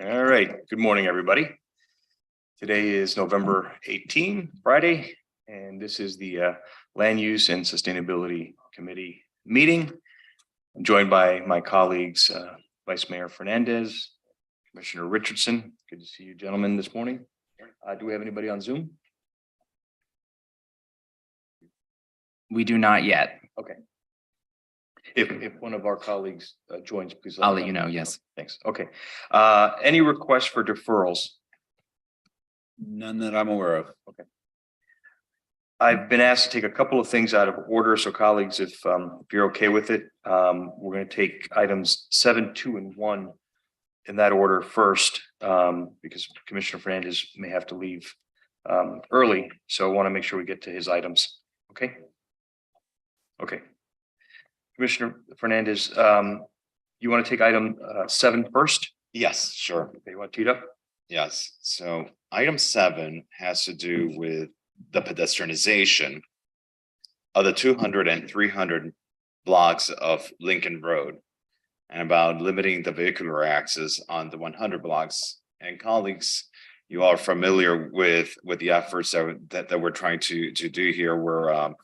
All right, good morning, everybody. Today is November 18, Friday, and this is the Land Use and Sustainability Committee meeting. I'm joined by my colleagues, Vice Mayor Fernandez, Commissioner Richardson. Good to see you gentlemen this morning. Do we have anybody on Zoom? We do not yet. Okay. If one of our colleagues joins, please. I'll let you know. Yes. Thanks. Okay. Any requests for deferrals? None that I'm aware of. Okay. I've been asked to take a couple of things out of order. So colleagues, if you're okay with it, we're going to take items 7, 2, and 1 in that order first, because Commissioner Fernandez may have to leave early. So I want to make sure we get to his items. Okay. Okay. Commissioner Fernandez, you want to take item 7 first? Yes, sure. Okay, you want to tee it up? Yes. So item 7 has to do with the pedestrianization of the 200 and 300 blocks of Lincoln Road and about limiting the vehicular access on the 100 blocks. And colleagues, you are familiar with the efforts that we're trying to do here. We're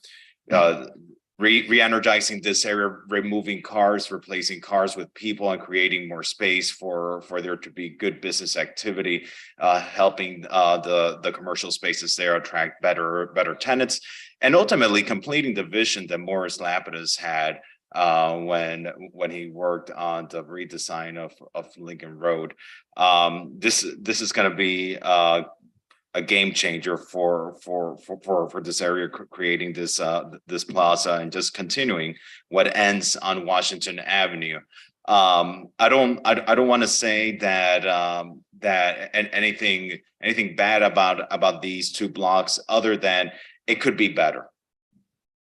re-energizing this area, removing cars, replacing cars with people, and creating more space for there to be good business activity, helping the commercial spaces there attract better tenants, and ultimately completing the vision that Morris Lapidus had when he worked on the redesign of Lincoln Road. This is going to be a game changer for this area, creating this plaza and just continuing what ends on Washington Avenue. I don't want to say that anything bad about these 2 blocks, other than it could be better.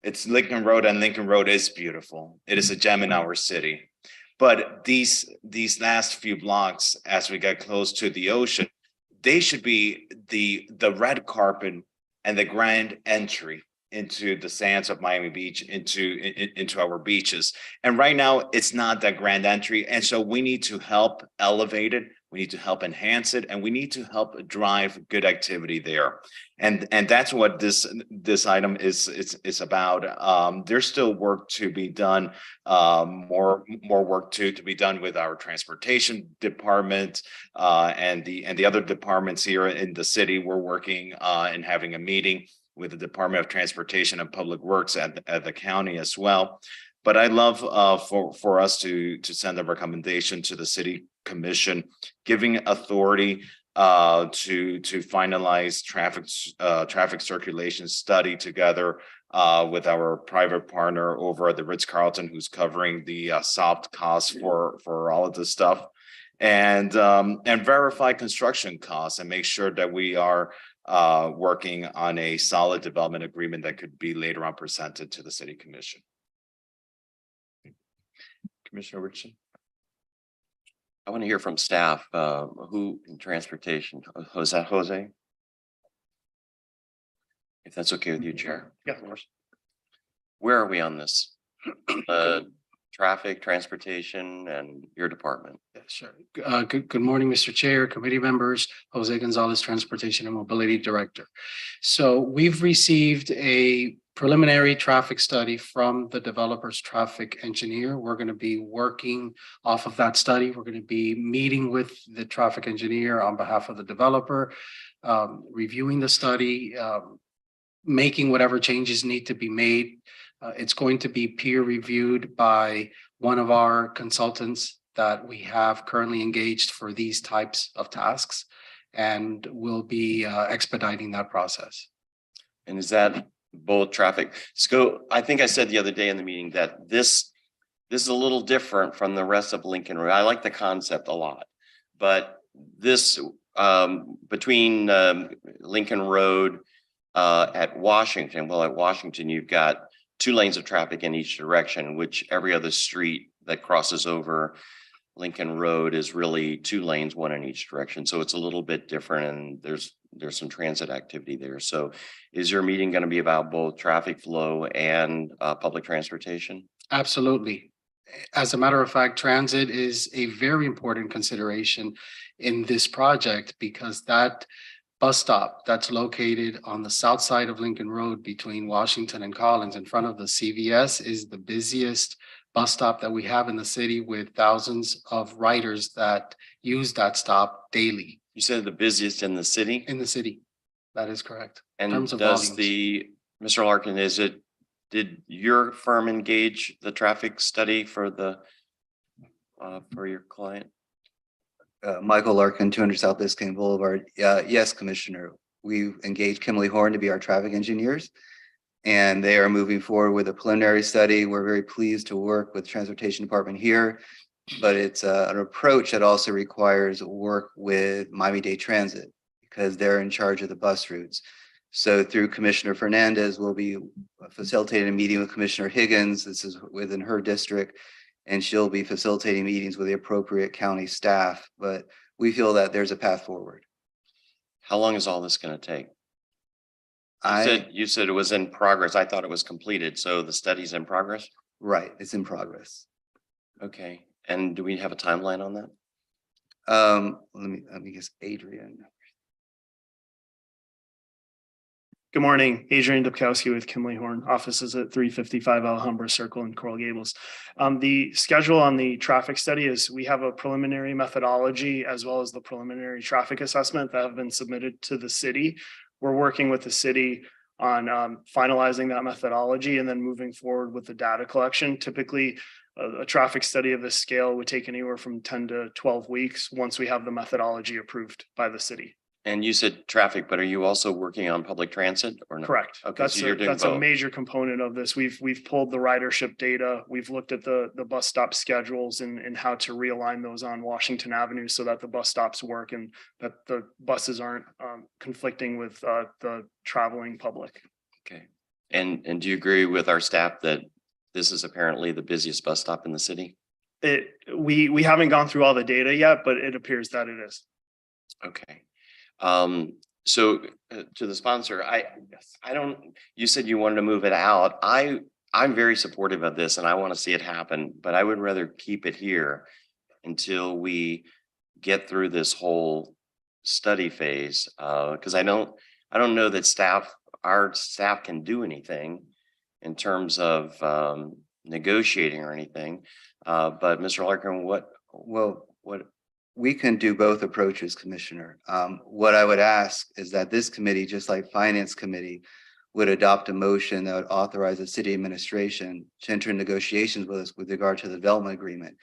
It's Lincoln Road, and Lincoln Road is beautiful. It is a gem in our city. But these last few blocks, as we get close to the ocean, they should be the red carpet and the grand entry into the sands of Miami Beach, into our beaches. And right now, it's not that grand entry. And so we need to help elevate it. We need to help enhance it, and we need to help drive good activity there. And that's what this item is about. There's still work to be done, more work to be done with our transportation department and the other departments here in the city. We're working and having a meeting with the Department of Transportation and Public Works at the county as well. But I'd love for us to send a recommendation to the City Commission, giving authority to finalize traffic circulation study together with our private partner over at the Ritz-Carlton, who's covering the soft costs for all of this stuff, and verify construction costs and make sure that we are working on a solid development agreement that could be later on presented to the City Commission. Commissioner Richardson. I want to hear from staff, who in transportation, Jose? If that's okay with you, Chair. Yeah, of course. Where are we on this? Traffic, transportation, and your department? Sure. Good morning, Mr. Chair, committee members, Jose Gonzalez, Transportation and Mobility Director. So we've received a preliminary traffic study from the developer's traffic engineer. We're going to be working off of that study. We're going to be meeting with the traffic engineer on behalf of the developer, reviewing the study, making whatever changes need to be made. It's going to be peer reviewed by one of our consultants that we have currently engaged for these types of tasks, and we'll be expediting that process. And is that both traffic? So I think I said the other day in the meeting that this is a little different from the rest of Lincoln Road. I like the concept a lot, but this between Lincoln Road at Washington, well, at Washington, you've got 2 lanes of traffic in each direction, which every other street that crosses over Lincoln Road is really 2 lanes, 1 in each direction. So it's a little bit different, and there's some transit activity there. So is your meeting going to be about both traffic flow and public transportation? Absolutely. As a matter of fact, transit is a very important consideration in this project because that bus stop that's located on the south side of Lincoln Road between Washington and Collins in front of the CVS is the busiest bus stop that we have in the city with thousands of riders that use that stop daily You said the busiest in the city? in the city. That is correct. And terms of does volumes. Mr. Larkin, did your firm engage the traffic study for for your client? Michael Larkin, 200 South Biscayne Boulevard. Yes, Commissioner, we've engaged Kimberly Horn to be our traffic engineers. And they are moving forward with a preliminary study. We're very pleased to work with the Transportation Department here. But it's an approach that also requires work with Miami-Dade Transit because they're in charge of the bus routes. So through Commissioner Fernandez, we'll be facilitating a meeting with Commissioner Higgins. This is within her district. And she'll be facilitating meetings with the appropriate county staff, but we feel that there's a path forward. How long is all this going to take? I, You said it was in progress. I thought it was completed. So the study's in progress? right, it's in progress. Okay. And do we have a timeline on that? Let me guess, Adrian. Good morning, Adrian Dubkowski with Kimberly Horn, offices at 355 Alhambra Circle in Coral Gables. The schedule on the traffic study is we have a preliminary methodology as well as the preliminary traffic assessment that have been submitted to the city. We're working with the city on finalizing that methodology and then moving forward with the data collection. Typically, a traffic study of this scale would take anywhere from 10 to 12 weeks once we have the methodology approved by the city. And you said traffic, but are you also working on public transit or no? Correct. Okay, That's so you're doing that's a both. major component of this. We've pulled the ridership data. We've looked at the bus stop schedules and how to realign those on Washington Avenue so that the bus stops work and that the buses aren't conflicting with the traveling public. Okay. And do you agree with our staff that this is apparently the busiest bus stop in the city? We haven't gone through all the data yet, but it appears that it is. Okay. So to the sponsor, you said you wanted to move it out. I'm very supportive of this and I want to see it happen, but I would rather keep it here until we get through this whole study phase. Because I don't know that our staff can do anything in terms of negotiating or anything. But Mr. Larkin, what We can do both approaches, Commissioner. What I would ask is that this committee, just like Finance Committee, would adopt a motion that would authorize the city administration to enter negotiations with us with regard to the development agreement.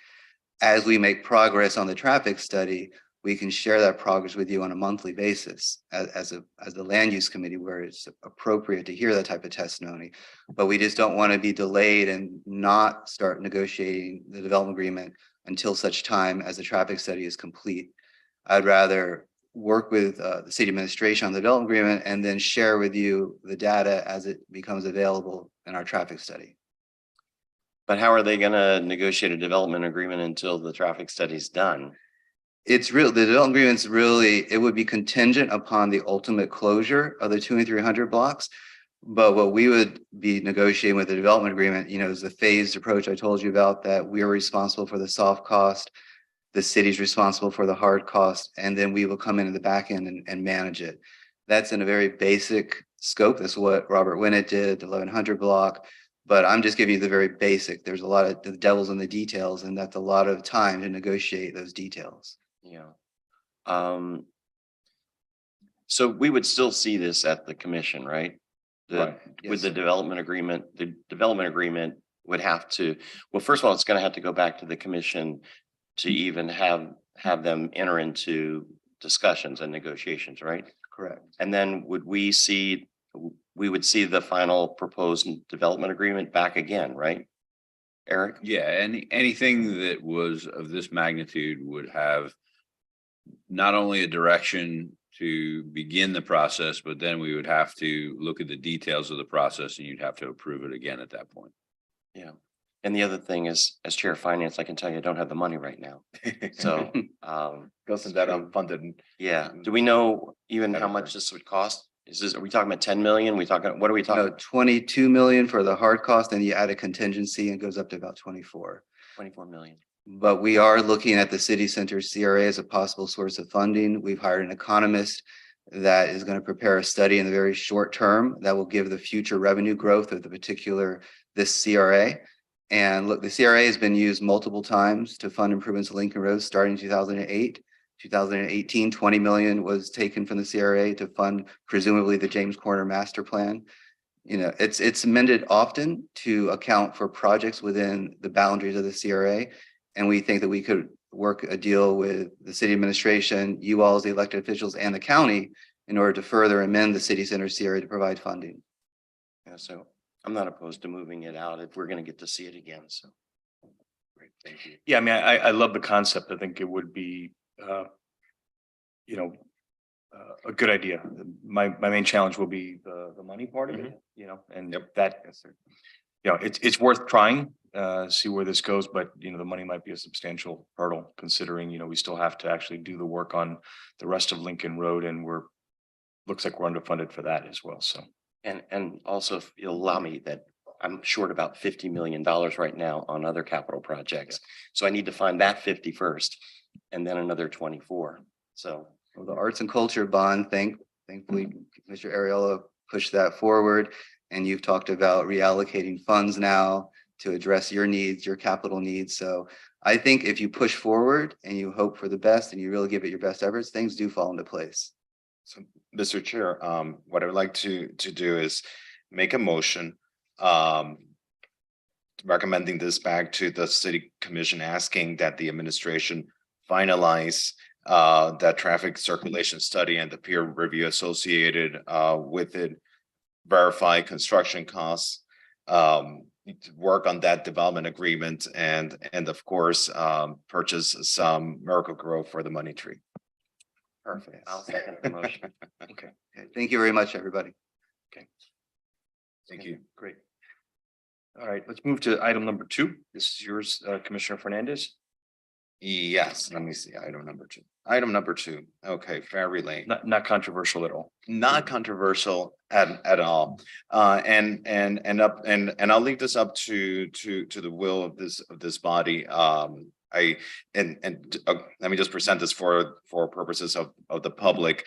As we make progress on the traffic study, we can share that progress with you on a monthly basis as the land use committee where it's appropriate to hear that type of testimony. But we just don't want to be delayed and not start negotiating the development agreement until such time as the traffic study is complete. I'd rather work with the city administration on the development agreement and then share with you the data as it becomes available in our traffic study. But how are they going to negotiate a development agreement until the traffic study is done? The development agreement's really, it would be contingent upon the ultimate closure of the 200 and 300 blocks. But what we would be negotiating with the development agreement, is the phased approach I told you about, that we are responsible for the soft cost, the city's responsible for the hard cost, and then we will come in the back end and manage it. That's in a very basic scope. That's what Robert Winnett did, the 1100 block. But I'm just giving you the very basic. There's a lot of the devil's in the details, and that's a lot of time to negotiate those details. Yeah. So we would still see this at the commission, right? Right. With Yes, the sir. development agreement, the development agreement would have to, well, first of all, it's going to have to go back to the commission to even have them enter into discussions and negotiations, right? Correct. And then we would see the final proposed development agreement back again, right? Eric? Yeah, anything that was of this magnitude would have not only a direction to begin the process, but then we would have to look at the details of the process and you'd have to approve it again at that point. Yeah. And the other thing is, as chair of finance, I can tell you I don't have the money right now. So, Goes in that unfunded. yeah. Do we know even how much this would cost? Are we talking about 10 million? What are we talking? 22 million for the hard cost, and you add a contingency and it goes up to about 24. 24 million. But we are looking at the city center CRA as a possible source of funding. We've hired an economist that is going to prepare a study in the very short term that will give the future revenue growth of this CRA. And look, the CRA has been used multiple times to fund improvements to Lincoln Road starting in 2008. 2018, 20 million was taken from the CRA to fund presumably the James Corner Master Plan. You know, it's amended often to account for projects within the boundaries of the CRA. And we think that we could work a deal with the city administration, you all as the elected officials, and the county in order to further amend the city center CRA to provide funding. Yeah, so I'm not opposed to moving it out if we're going to get to see it again. So. Great, thank you. Yeah, I mean, I love the concept. I think it would be, you know, a good idea. My main challenge will be the money part of it, you know, and that, you know, it's worth trying, see where this goes, but you know, the money might be a substantial hurdle considering, you know, we still have to actually do the work on the rest of Lincoln Road and looks like we're underfunded for that as well. So. And also, if you'll allow me, that I'm short about $50 million right now on other capital projects. So I need to find that 50 first and then another 24. So. Well, the arts and culture bond, thankfully, Mr. Ariola pushed that forward. And you've talked about reallocating funds now to address your needs, your capital needs. So I think if you push forward and you hope for the best and you really give it your best efforts, things do fall into place. So, Mr. Chair, what I would like to do is make a motion recommending this back to the city commission, asking that the administration finalize that traffic circulation study and the peer review associated with it, verify construction costs, work on that development agreement, and of course purchase some Miracle-Gro for the money tree. Perfect. I'll second the motion. Okay. Okay, thank you very much, everybody. Thank you. Great. All right, let's move to item number 2. This is yours, Commissioner Fernandez. Yes, let me see. Item number 2. Item number 2. Okay, Ferry Lane. Not controversial at all. Not controversial at all. And I'll leave this up to the will of this body. Let me just present this for purposes of the public.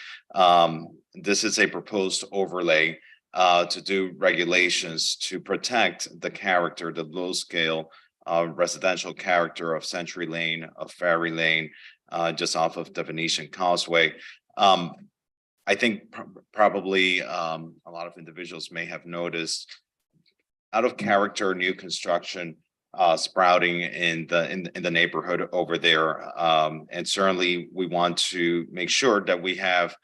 This is a proposed overlay to do regulations to protect the character, the low scale residential character of Century Lane, of Ferry Lane, just off of the Venetian Causeway. I think probably a lot of individuals may have noticed out of character new construction sprouting in the neighborhood over there. And certainly we want to make sure that we have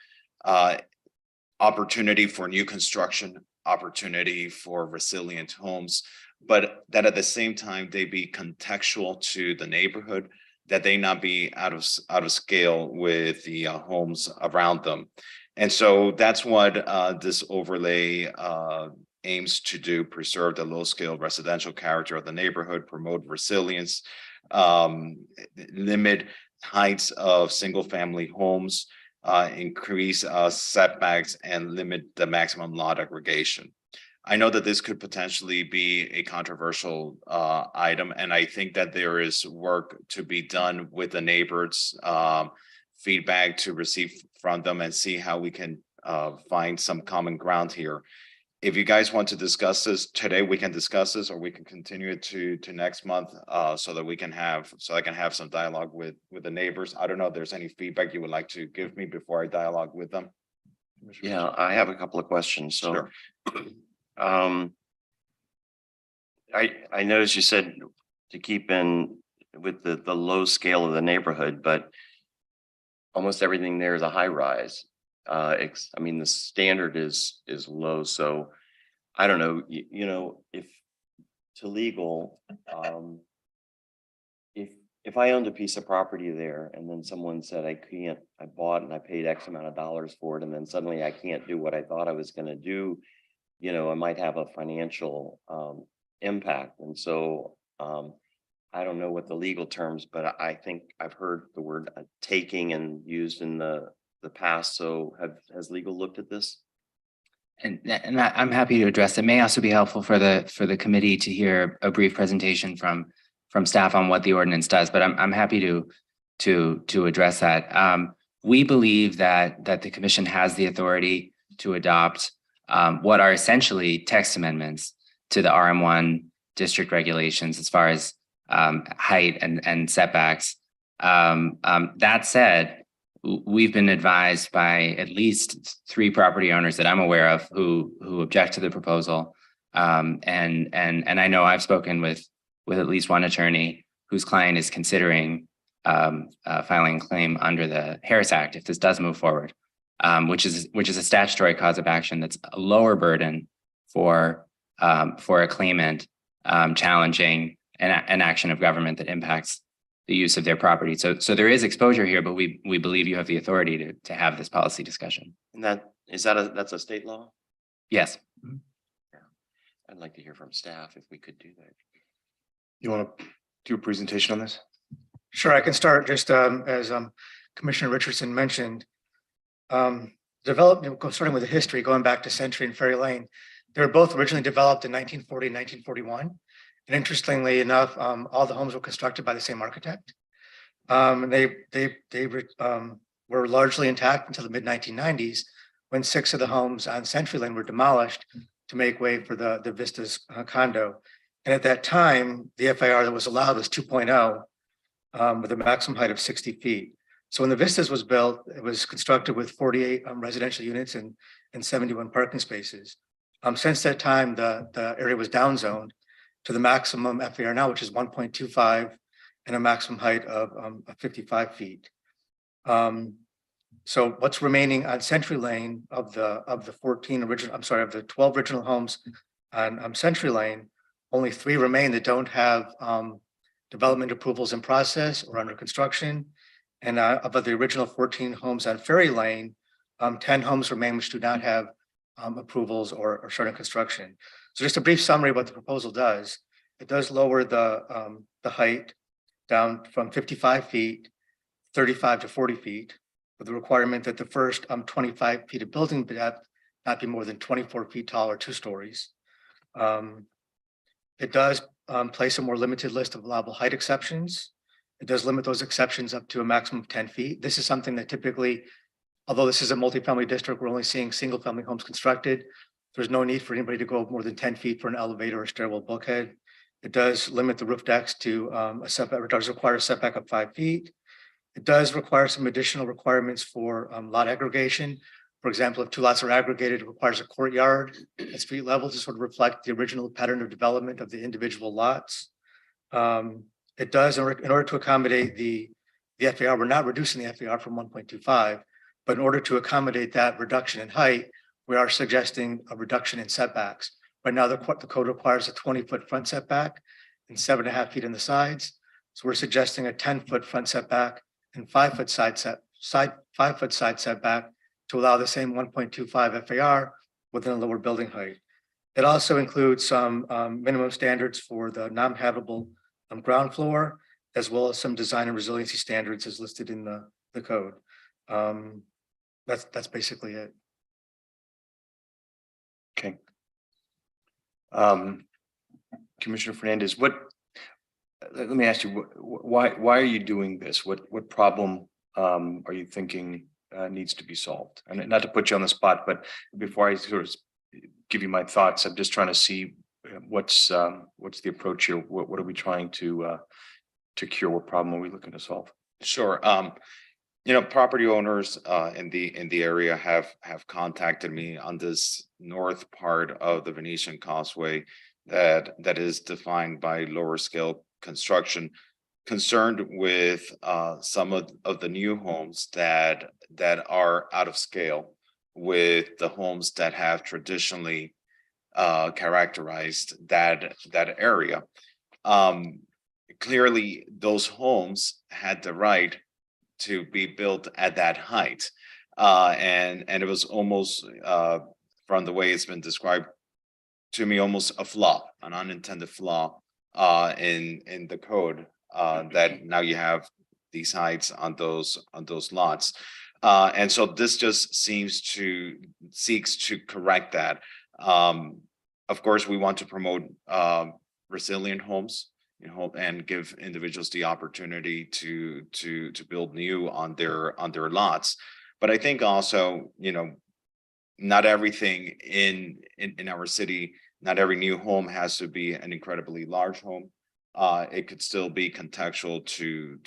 opportunity for new construction, opportunity for resilient homes, but that at the same time they be contextual to the neighborhood, that they not be out of scale with the homes around them. And so that's what this overlay aims to do: preserve the low scale residential character of the neighborhood, promote resilience, limit heights of single family homes, increase setbacks, and limit the maximum lot aggregation. I know that this could potentially be a controversial item, and I think that there is work to be done with the neighbors, feedback to receive from them, and see how we can find some common ground here. If you guys want to discuss this today, we can discuss this, or we can continue it to next month, so that I can have some dialogue with the neighbors. I don't know if there's any feedback you would like to give me before I dialogue with them. Yeah, I have a couple of questions. So, Sure. I noticed you said to keep in with the low scale of the neighborhood, but almost everything there is a high rise. I mean, the standard is low. So I don't know, you know, if to legal, if I owned a piece of property there and then someone said I bought and I paid X amount of dollars for it, and then suddenly I can't do what I thought I was going to do, you know, I might have a financial impact. And so I don't know what the legal terms, but I think I've heard the word taking and used in the past. So has legal looked at this? And I'm happy to address. It may also be helpful for the committee to hear a brief presentation from staff on what the ordinance does, but I'm happy to address that. We believe that the commission has the authority to adopt what are essentially text amendments to the RM1 district regulations as far as height and setbacks. That said, we've been advised by at least 3 property owners that I'm aware of who object to the proposal. And I know I've spoken with at least one attorney whose client is considering filing a claim under the Harris Act if this does move forward, which is a statutory cause of action that's a lower burden for a claimant challenging an action of government that impacts the use of their property. So there is exposure here, but we believe you have the authority to have this policy discussion. And that's a state law? Yes. I'd like to hear from staff if we could do that. You want to do a presentation on this? Sure, I can start just as Commissioner Richardson mentioned. Development, starting with the history, going back to Century and Ferry Lane, they were both originally developed in 1940 and 1941. And interestingly enough, all the homes were constructed by the same architect. They were largely intact until the mid 1990s, when 6 of the homes on Century Lane were demolished to make way for the Vistas condo. And at that time, the FAR that was allowed was 2.0 with a maximum height of 60 feet. So when the Vistas was built, it was constructed with 48 residential units and 71 parking spaces. Since that time, the area was downzoned to the maximum FAR now, which is 1.25 and a maximum height of 55 feet. So what's remaining on Century Lane of the 12 original homes on Century Lane, only 3 remain that don't have development approvals in process or under construction. And of the original 14 homes on Ferry Lane, 10 homes remain which do not have approvals or starting construction. So just a brief summary of what the proposal does. It does lower the height down from 55 feet, 35 to 40 feet, with the requirement that the first 25 feet of building depth not be more than 24 feet tall or 2 stories. It does place a more limited list of allowable height exceptions. It does limit those exceptions up to a maximum of 10 feet. This is something that typically, although this is a multifamily district, we're only seeing single family homes constructed. There's no need for anybody to go more than 10 feet for an elevator or stairwell bulkhead. It does limit the roof decks to a setback, it does require a setback of 5 feet. It does require some additional requirements for lot aggregation. For example, if 2 lots are aggregated, it requires a courtyard at street level to sort of reflect the original pattern of development of the individual lots. It does, in order to accommodate the FAR, we're not reducing the FAR from 1.25, but in order to accommodate that reduction in height, we are suggesting a reduction in setbacks. Right now, the code requires a 20-foot front setback and 7.5 feet in the sides. So we're suggesting a 10-foot front setback and 5-foot side setback to allow the same 1.25 FAR within a lower building height. It also includes some minimum standards for the non-habitable ground floor, as well as some design and resiliency standards as listed in the code. That's basically it. Okay. Commissioner Fernandez, let me ask you, why are you doing this? What problem are you thinking needs to be solved? And not to put you on the spot, but before I sort of give you my thoughts, I'm just trying to see what's the approach here? What are we trying to cure? What problem are we looking to solve? Sure. Property owners in the area have contacted me on this north part of the Venetian Causeway that is defined by lower scale construction, concerned with some of the new homes that are out of scale with the homes that have traditionally characterized that area. Clearly, those homes had the right to be built at that height, and it was almost from the way it's been described to me, almost a flaw, an unintended flaw in the code, that now you have these heights on those lots, and so this just seeks to correct that. Of course, we want to promote resilient homes and give individuals the opportunity to build new on their lots. But I think also, not everything in our city, not every new home has to be an incredibly large home. It could still be contextual to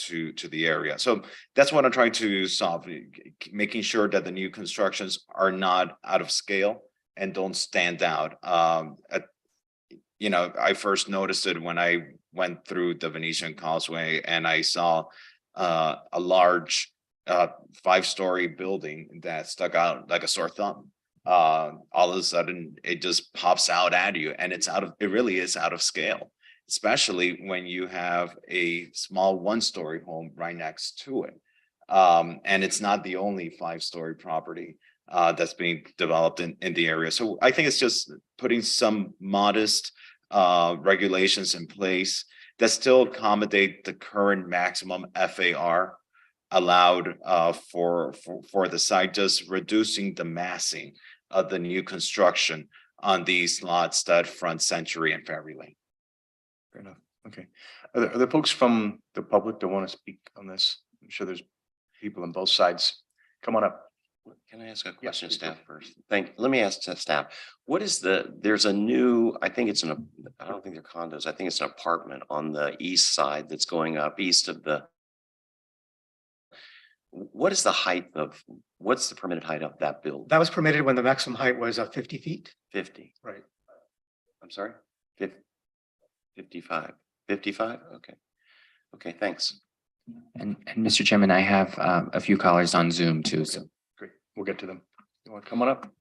the area. So that's what I'm trying to solve, making sure that the new constructions are not out of scale and don't stand out. I first noticed it when I went through the Venetian Causeway and I saw a large 5-story building that stuck out like a sore thumb. All of a sudden it just pops out at you, and it really is out of scale, especially when you have a small 1-story home right next to it. And it's not the only 5-story property that's being developed in the area. So I think it's just putting some modest regulations in place that still accommodate the current maximum FAR allowed for the site, just reducing the massing of the new construction on these lots that front Century and Ferry Lane. Fair enough. Okay. Are there folks from the public that want to speak on this? I'm sure there's people on both sides. Come on up. Can I ask a Yeah, question, please do. staff first? Let me ask staff, what is there's a new, I think it's I don't think they're condos. I think it's an apartment on the east side that's going up east of what's the permitted height of that building? That was permitted when the maximum height was 50 feet. 50. Right. I'm sorry? 55. 55? Okay. Okay, thanks. And Mr. Chairman, I have a few callers on Zoom too, so. Great. We'll get to them. You want to come on up?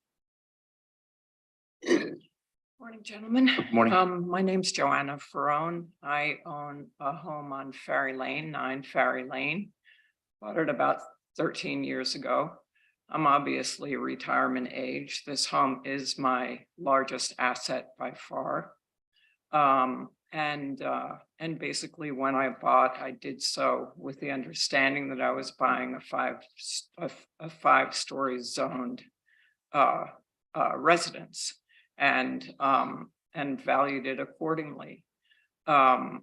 Morning, gentlemen. Good morning. My name's Joanna Ferrone. I own a home on Ferry Lane, 9 Ferry Lane. Bought it about 13 years ago. I'm obviously retirement age. This home is my largest asset by far. And basically when I bought, I did so with the understanding that I was buying a 5-story zoned residence and valued it accordingly. I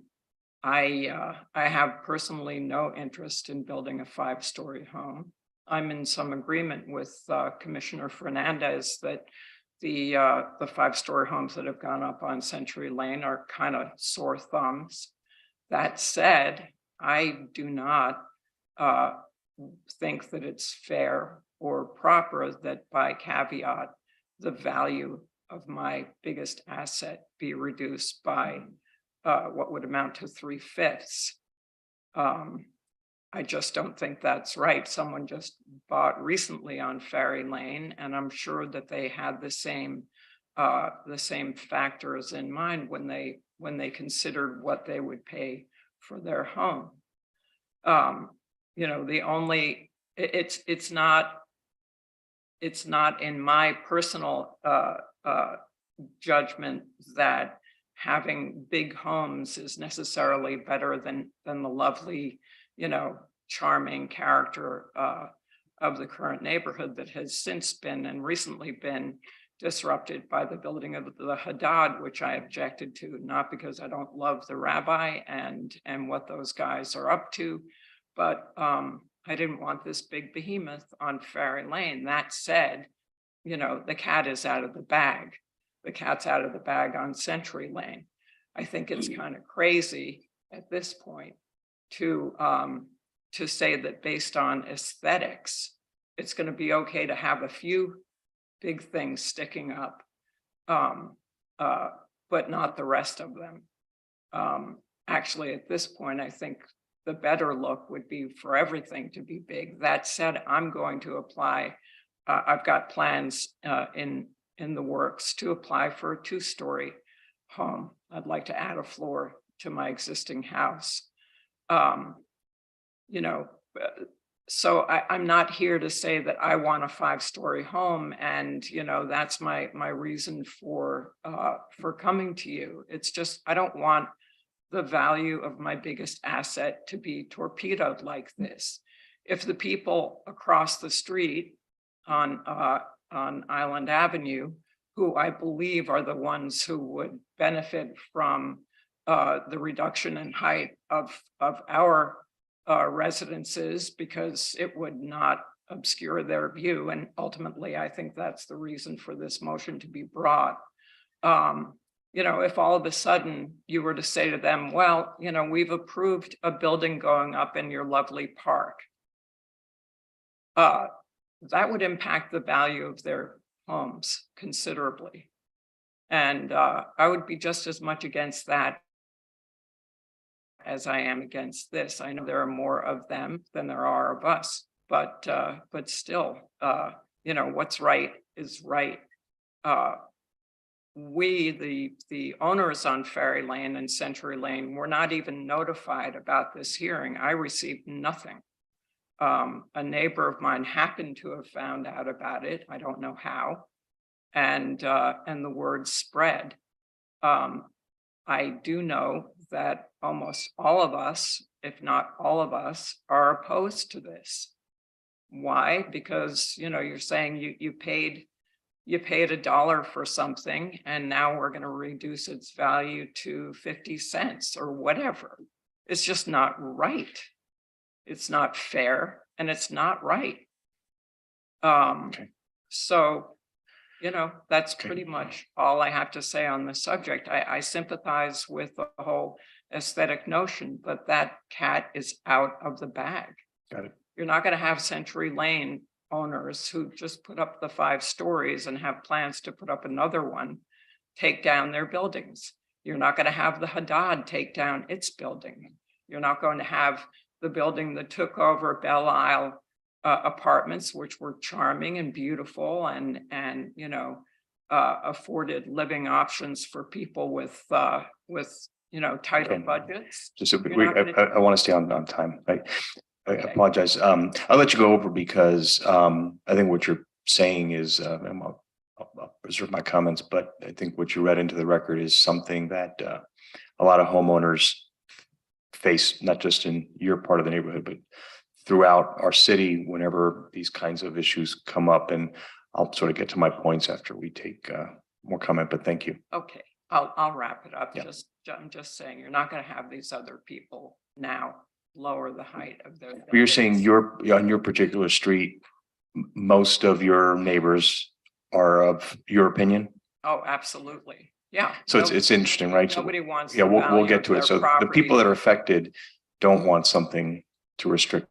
have personally no interest in building a 5-story home. I'm in some agreement with Commissioner Fernandez that the 5-story homes that have gone up on Century Lane are kind of sore thumbs. That said, I do not think that it's fair or proper that by caveat, the value of my biggest asset be reduced by what would amount to 3/5. I just don't think that's right. Someone just bought recently on Ferry Lane, and I'm sure that they had the same factors in mind when they considered what they would pay for their home. It's not in my personal judgment that having big homes is necessarily better than the lovely, charming character of the current neighborhood that has since been and recently been disrupted by the building of the Haddad, which I objected to, not because I don't love the rabbi and what those guys are up to, but I didn't want this big behemoth on Ferry Lane. That said, the cat is out of the bag. The cat's out of the bag on Century Lane. I think it's kind of crazy at this point to say that based on aesthetics, it's going to be okay to have a few big things sticking up, but not the rest of them. Actually, at this point, I think the better look would be for everything to be big. That said, I'm going to apply. I've got plans in the works to apply for a 2-story home. I'd like to add a floor to my existing house. So I'm not here to say that I want a 5-story home, and that's my reason for coming to you. It's just I don't want the value of my biggest asset to be torpedoed like this. If the people across the street on Island Avenue, who I believe are the ones who would benefit from the reduction in height of our residences because it would not obscure their view. And ultimately, I think that's the reason for this motion to be brought. You know, if all of a sudden you were to say to them, well, you know, we've approved a building going up in your lovely park, that would impact the value of their homes considerably. And I would be just as much against that as I am against this. I know there are more of them than there are of us, but still, you know, what's right is right. We, the owners on Ferry Lane and Century Lane, were not even notified about this hearing. I received nothing. A neighbor of mine happened to have found out about it. I don't know how. And the word spread. I do know that almost all of us, if not all of us, are opposed to this. Why? Because, you know, you're saying you paid $1 for something, and now we're going to reduce its value to 50 cents or whatever. It's just not right. It's not fair, and it's not right. So, you know, that's pretty much all I have to say on the subject. I sympathize with the whole aesthetic notion, but that cat is out of the bag. Got it. You're not going to have Century Lane owners who just put up the 5 stories and have plans to put up another one, take down their buildings. You're not going to have the Haddad take down its building. You're not going to have the building that took over Belle Isle apartments, which were charming and beautiful and you know, afforded living options for people with you know, tighter budgets. Just, You're not I want to stay on time. I apologize. I'll let you go over because I think what you're saying is, I'll reserve my comments, but I think what you read into the record is something that a lot of homeowners face, not just in your part of the neighborhood, but throughout our city whenever these kinds of issues come up. And I'll sort of get to my points after we take more comment, but thank you. Okay, I'll wrap it up. Yeah. I'm just saying, you're not going to have these other people now lower the height of their. But you're saying on your particular street, most of your neighbors are of your opinion? Oh, absolutely. Yeah. So it's interesting, right? So Nobody wants. yeah, the we'll value get of to it. their So the property. people that are affected don't want something to restrict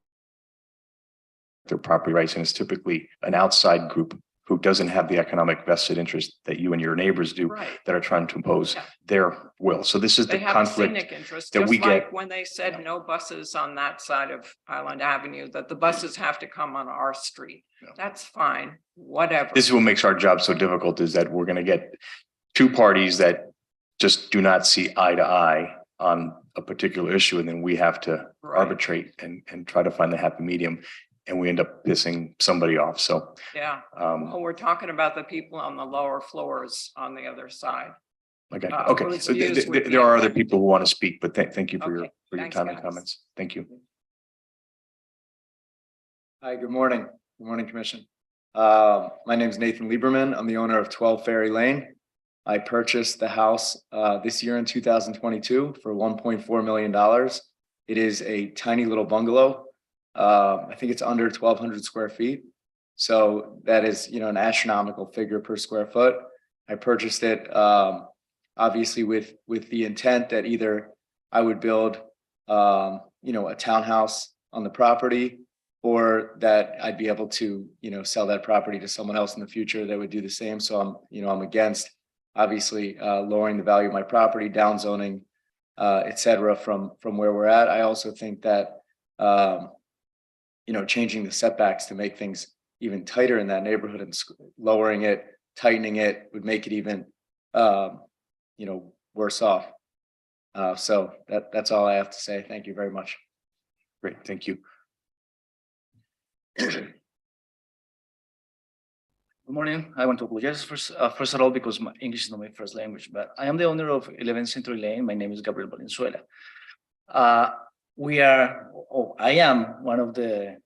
their property rights. And it's typically an outside group who doesn't have the economic vested interest that you and your neighbors do Right. that are trying to impose Yeah. their will. So this is They the have a conflict. scenic interest, that just we like get. when they said no buses on that side of Island Avenue, that the buses have to come on our street. Yeah. That's fine, whatever. This is what makes our job so difficult, is that we're going to get two parties that just do not see eye to eye on a particular issue. And then we have to Right. arbitrate and try to find the happy medium. And we end up pissing somebody off. So, Yeah, well, we're talking about the people on the lower floors on the other side. okay, whose so views would be there are other affected. people who want to speak, but thank you for your Okay, time thanks, and guys. comments. Thank you. Hi, good morning. Good morning, Commission. My name is Nathan Lieberman. I'm the owner of 12 Ferry Lane. I purchased the house this year in 2022 for $1.4 million. It is a tiny little bungalow. I think it's under 1,200 square feet. So that is, you know, an astronomical figure per square foot. I purchased it obviously with the intent that either I would build you know, a townhouse on the property, or that I'd be able to, you know, sell that property to someone else in the future that would do the same. So I'm against obviously lowering the value of my property, down zoning, et cetera, from where we're at. I also think that you know, changing the setbacks to make things even tighter in that neighborhood and lowering it, tightening it would make it even you know, worse off. So that's all I have to say. Thank you very much. Great, thank you. Good morning. I want to apologize first of all because my English is not my first language, but I am the owner of 11 Century Lane. My name is Gabriel Valenzuela. I am one of the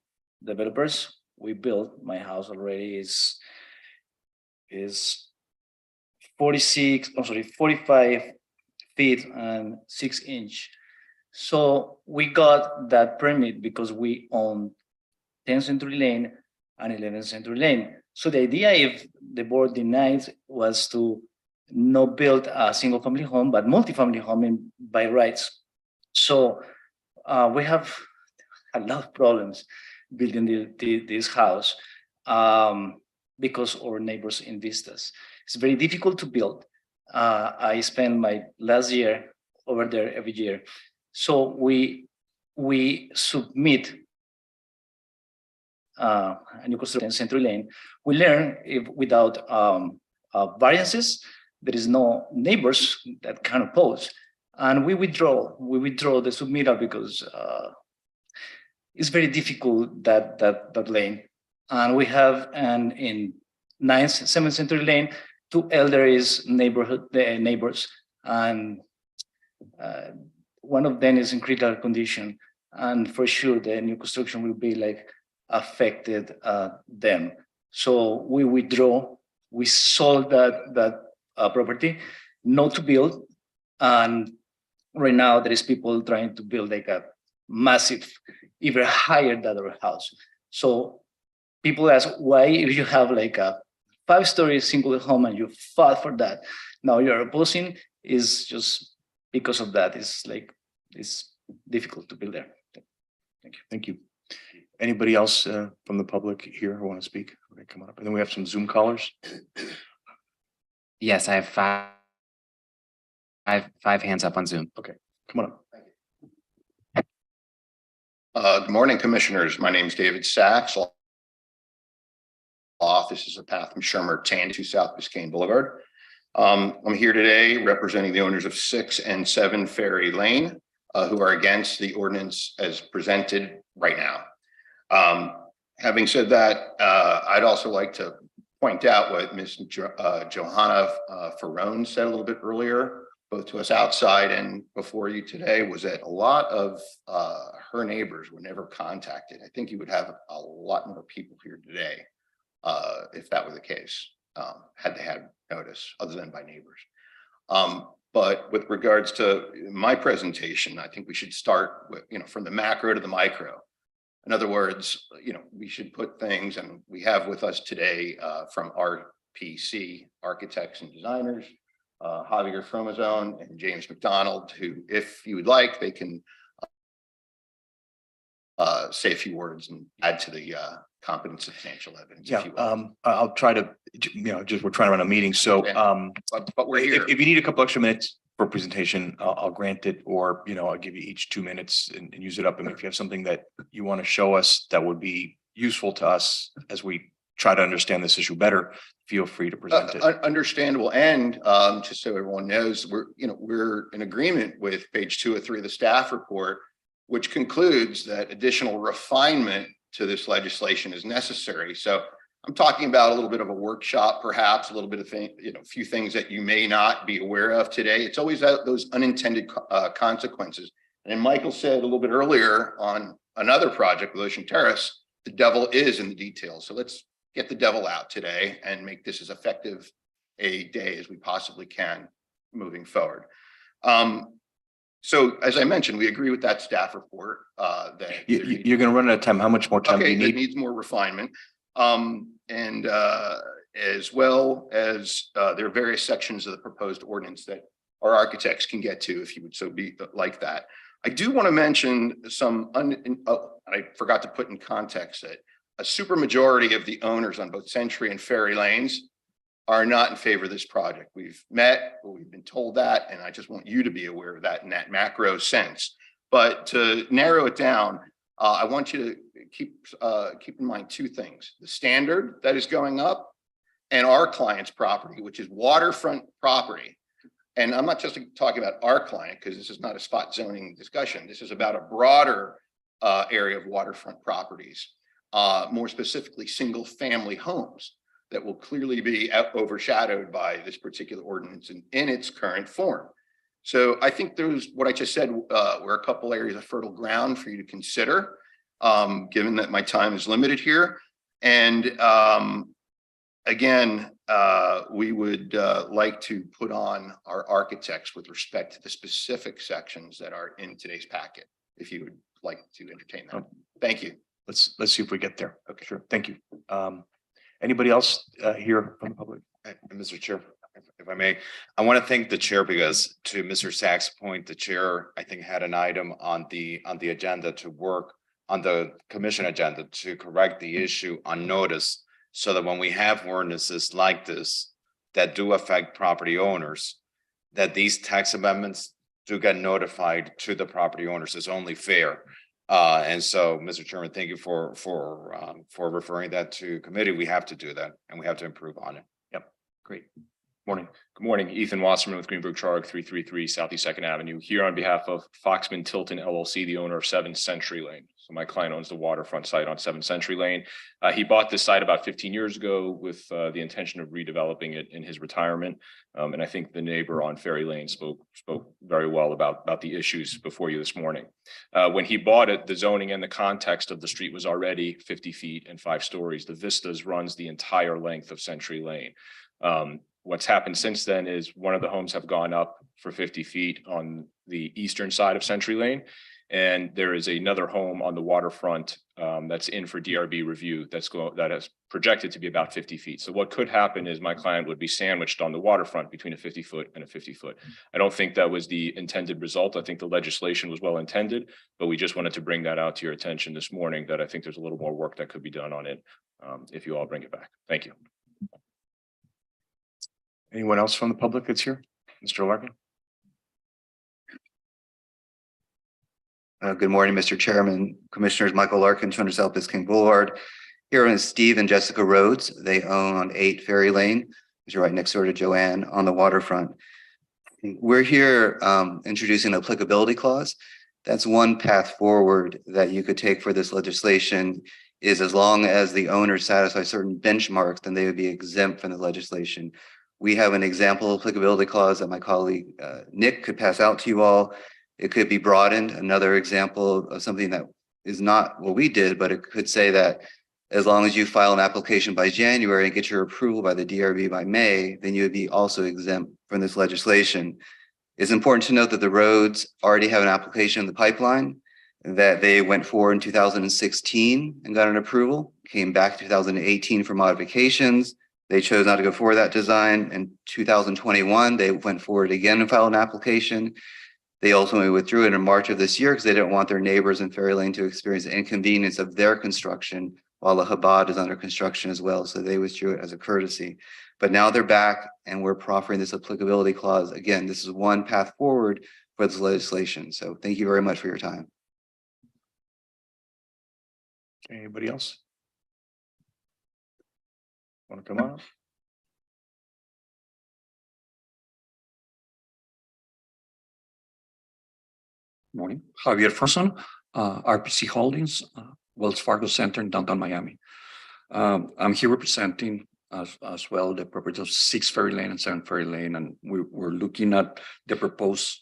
developers. We built my house already is 45 feet and 6 inch. So we got that permit because we own 10th Century Lane and 11th Century Lane. So the idea, if the board denies, was to not build a single family home, but multifamily home by rights. So we have a lot of problems building this house because our neighbors in vistas. It's very difficult to build. I spent my last year over there every year. So we submit a new construction Century Lane. We learn if without variances, there is no neighbors that can oppose. And we withdraw the submittal because it's very difficult that lane. And we have in 9th, 7th Century Lane, 2 elderly neighbors, and one of them is in critical condition. And for sure, the new construction will be like affected them. So we withdraw, we sold that property, not to build. And right now there is people trying to build like a massive, even higher than our house. So people ask, why if you have like a 5-story single home and you fought for that, now you're opposing, is just because of that. It's difficult to build there. Thank you. Thank you. Anybody else from the public here who want to speak? Okay, come on up. And then we have some Zoom callers. Yes, I have five hands up on Zoom. Come on up. Good morning, commissioners. My name is David Sachs. Office is a path from Shermer Tan to South Biscayne Boulevard. I'm here today representing the owners of 6 and 7 Ferry Lane, who are against the ordinance as presented right now. Having said that, I'd also like to point out what Ms. Johanna Ferrone said a little bit earlier, both to us outside and before you today, was that a lot of her neighbors were never contacted. I think you would have a lot more people here today if that were the case, had they had notice other than by neighbors. But with regards to my presentation, I think we should start with, from the macro to the micro. In other words, we should put things, and we have with us today from RPC, Architects and Designers, Javier Fromazone and James McDonald, who, if you would like, they can say a few words and add to the competent substantial evidence. Yeah, if you will. I'll try to, just we're trying to run a meeting. So But we're here. if you need a couple extra minutes for presentation, I'll grant it, or, I'll give you each 2 minutes and use it up. And if you have something that you want to show us that would be useful to us as we try to understand this issue better, feel free to present it. Understandable. And just so everyone knows, we're in agreement with page 2 of 3 of the staff report, which concludes that additional refinement to this legislation is necessary. So I'm talking about a little bit of a workshop, perhaps a little bit of a few things that you may not be aware of today. It's always those unintended consequences. And Michael said a little bit earlier on another project with Ocean Terrace, the devil is in the details. So let's get the devil out today and make this as effective a day as we possibly can moving forward. So as I mentioned, we agree with that staff report that You're going to run out of time. How much more time do you it need? needs more refinement. And as well as there are various sections of the proposed ordinance that our architects can get to if you would so be like that. I do want to mention I forgot to put in context that a supermajority of the owners on both Century and Ferry Lanes are not in favor of this project. We've met, we've been told that, and I just want you to be aware of that in that macro sense. But to narrow it down, I want you to keep in mind 2 things: the standard that is going up and our client's property, which is waterfront property. And I'm not just talking about our client, because this is not a spot zoning discussion. This is about a broader area of waterfront properties, more specifically single family homes that will clearly be overshadowed by this particular ordinance in its current form. So I think what I just said were a couple areas of fertile ground for you to consider, given that my time is limited here. And again, we would like to put on our architects with respect to the specific sections that are in today's packet, if you would like to entertain that. Thank you. Let's see if we get there. Okay, sure. Thank you. Anybody else here from the public? Mr. Chair, if I may, I want to thank the chair because to Mr. Sachs' point, the chair, I think, had an item on the agenda to work on the commission agenda to correct the issue on notice so that when we have ordinances like this that do affect property owners, that these tax amendments do get notified to the property owners. It's only fair. And so, Mr. Chairman, thank you for referring that to committee. We have to do that and we have to improve on it. Yep. Great. Morning. Good morning, Ethan Wasserman with Greenberg Traurig, 333 Southeast Second Avenue, here on behalf of Foxman Tilton LLC, the owner of 7 Century Lane. So my client owns the waterfront site on 7 Century Lane. He bought this site about 15 years ago with the intention of redeveloping it in his retirement. And I think the neighbor on Ferry Lane spoke very well about the issues before you this morning. When he bought it, the zoning and the context of the street was already 50 feet and 5 stories. The Vistas runs the entire length of Century Lane. What's happened since then is one of the homes have gone up for 50 feet on the eastern side of Century Lane. And there is another home on the waterfront that's in for DRB review that is projected to be about 50 feet. So what could happen is my client would be sandwiched on the waterfront between a 50-foot and a 50-foot. I don't think that was the intended result. I think the legislation was well intended, but we just wanted to bring that out to your attention this morning that I think there's a little more work that could be done on it if you all bring it back. Thank you. Anyone else from the public that's here? Mr. Larkin? Good morning, Mr. Chairman, Commissioners. Michael Larkin, 200 South Biscayne Boulevard. Here is Steve and Jessica Rhodes. They own 8 Ferry Lane, which is right next door to Joanne on the waterfront. We're here introducing an applicability clause. That's one path forward that you could take for this legislation is as long as the owners satisfy certain benchmarks, then they would be exempt from the legislation. We have an example applicability clause that my colleague Nick could pass out to you all. It could be broadened. Another example of something that is not what we did, but it could say that as long as you file an application by January and get your approval by the DRB by May, then you would be also exempt from this legislation. It's important to note that the roads already have an application in the pipeline that they went for in 2016 and got an approval, came back in 2018 for modifications. They chose not to go for that design. In 2021, they went forward again and filed an application. They ultimately withdrew it in March of this year because they didn't want their neighbors in Ferry Lane to experience the inconvenience of their construction while the Chabad is under construction as well. So they withdrew it as a courtesy. But now they're back and we're proffering this applicability clause. Again, this is one path forward for this legislation. So thank you very much for your time. Anybody else? Want to come on? Morning, Javier Ferson, RPC Holdings, Wells Fargo Center in downtown Miami. I'm here representing as well the properties of 6 Ferry Lane and 7 Ferry Lane, and we're looking at the proposed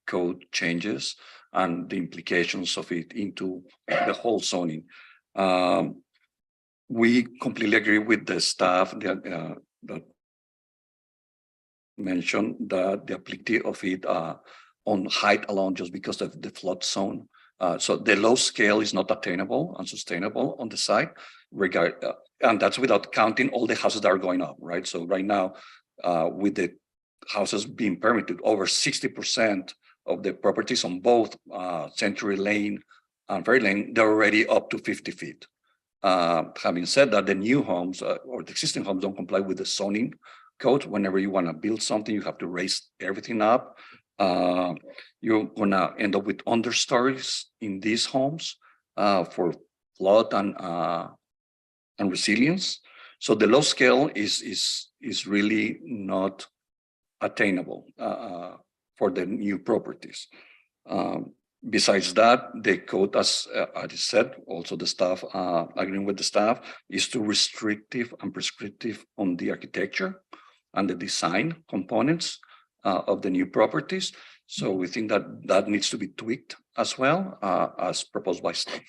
code changes and the implications of it into the whole zoning. We completely agree with the staff that mentioned that the applicability of it on height alone just because of the flood zone. So the low scale is not attainable and sustainable on the site, and that's without counting all the houses that are going up, right? So right now, with the houses being permitted, over 60% of the properties on both Century Lane and Ferry Lane, they're already up to 50 feet. Having said that, the new homes or the existing homes don't comply with the zoning code. Whenever you want to build something, you have to raise everything up. You're gonna end up with understories in these homes for flood and resilience. So the low scale is really not attainable for the new properties. Besides that, the code, as I said, also the staff, agreeing with the staff, is too restrictive and prescriptive on the architecture and the design components of the new properties. So we think that that needs to be tweaked as well as proposed by staff.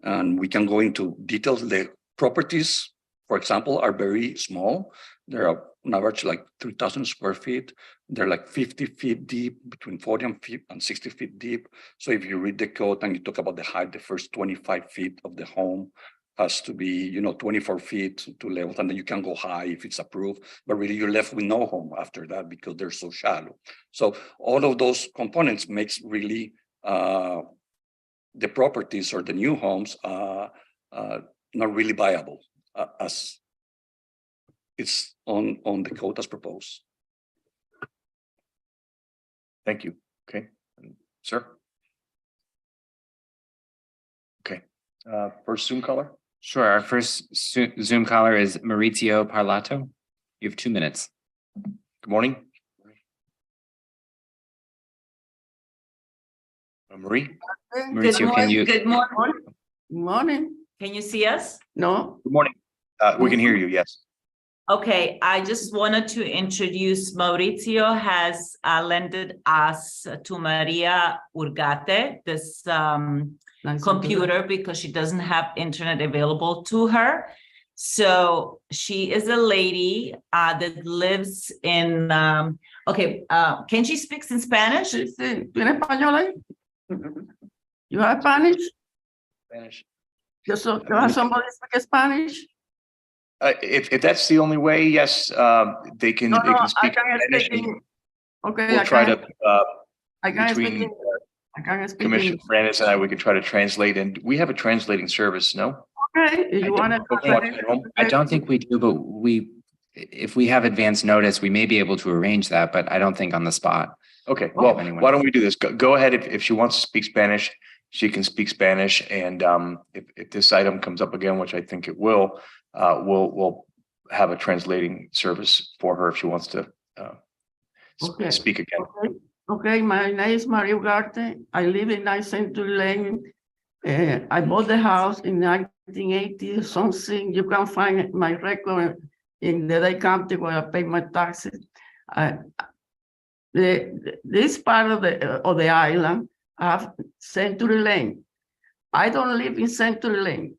And we can go into details. The properties for example, are very small. They're on average like 3,000 square feet. They're like 50 feet deep, between 40 and 60 feet deep. So if you read the code and you talk about the height, the first 25 feet of the home has to be, 24 feet to level, and then you can go high if it's approved, but really you're left with no home after that because they're so shallow. So all of those components makes really the properties or the new homes not really viable as it's on the code as proposed. Thank you. Okay, sir. Okay, first Zoom caller. Sure. Our first Zoom caller is Maurizio Parlato. You have 2 minutes. Good morning. Marie? Maurizio, can you? Good morning. Morning. Can you see us? No? Good morning. We can hear you, yes. Okay, I just wanted to introduce Maurizio has lended us to Maria Urgate this computer because she doesn't have internet available to her. So she is a lady that lives in, can she speak in Spanish? ¿Tiene español ahí? You have Spanish? Spanish. You have somebody speak Spanish? If that's the only way, yes, they can speak Spanish. Okay, we'll try to between Commissioner Fernandez and I, we can try to translate, and we have a translating service, no? Okay, if you want to. I don't think we do, but if we have advance notice, we may be able to arrange that, but I don't think on the spot. Okay, well, why don't we do this? Go ahead. If she wants to speak Spanish, she can speak Spanish. And if this item comes up again, which I think it will, we'll have a translating service for her if she wants to speak again. Okay, my name is Maria Ugarte. I live in 9 Century Lane. I bought the house in 1980 something. You can find my record in the Dade County where I pay my taxes. This part of the island, I have Century Lane. I don't live in Century Lane.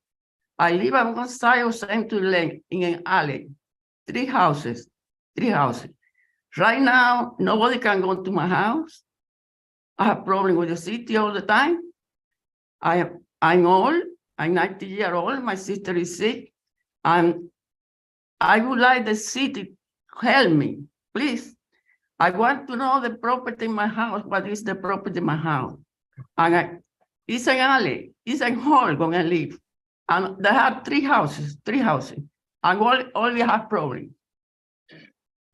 I live on one side of Century Lane in an alley. 3 houses. Right now, nobody can go to my house. I have problem with the city all the time. I'm old. I'm 90 years old. My sister is sick. And I would like the city to help me, please. I want to know the property in my house. What is the property in my house? And it's an alley. It's a hall going to live. And they have 3 houses. And only have problem.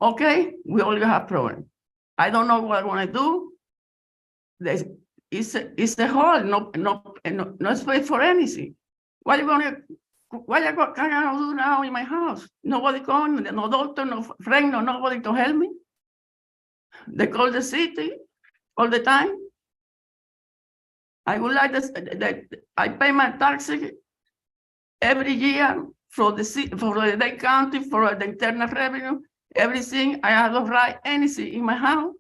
Okay, we only have problem. I don't know what I want to do. It's a hall, no space for anything. What are you gonna do now in my house? Nobody come, no doctor, no friend, nobody to help me. They call the city all the time. I would like that I pay my taxes every year for the Dade County, for the internal revenue, everything. I have to write anything in my house.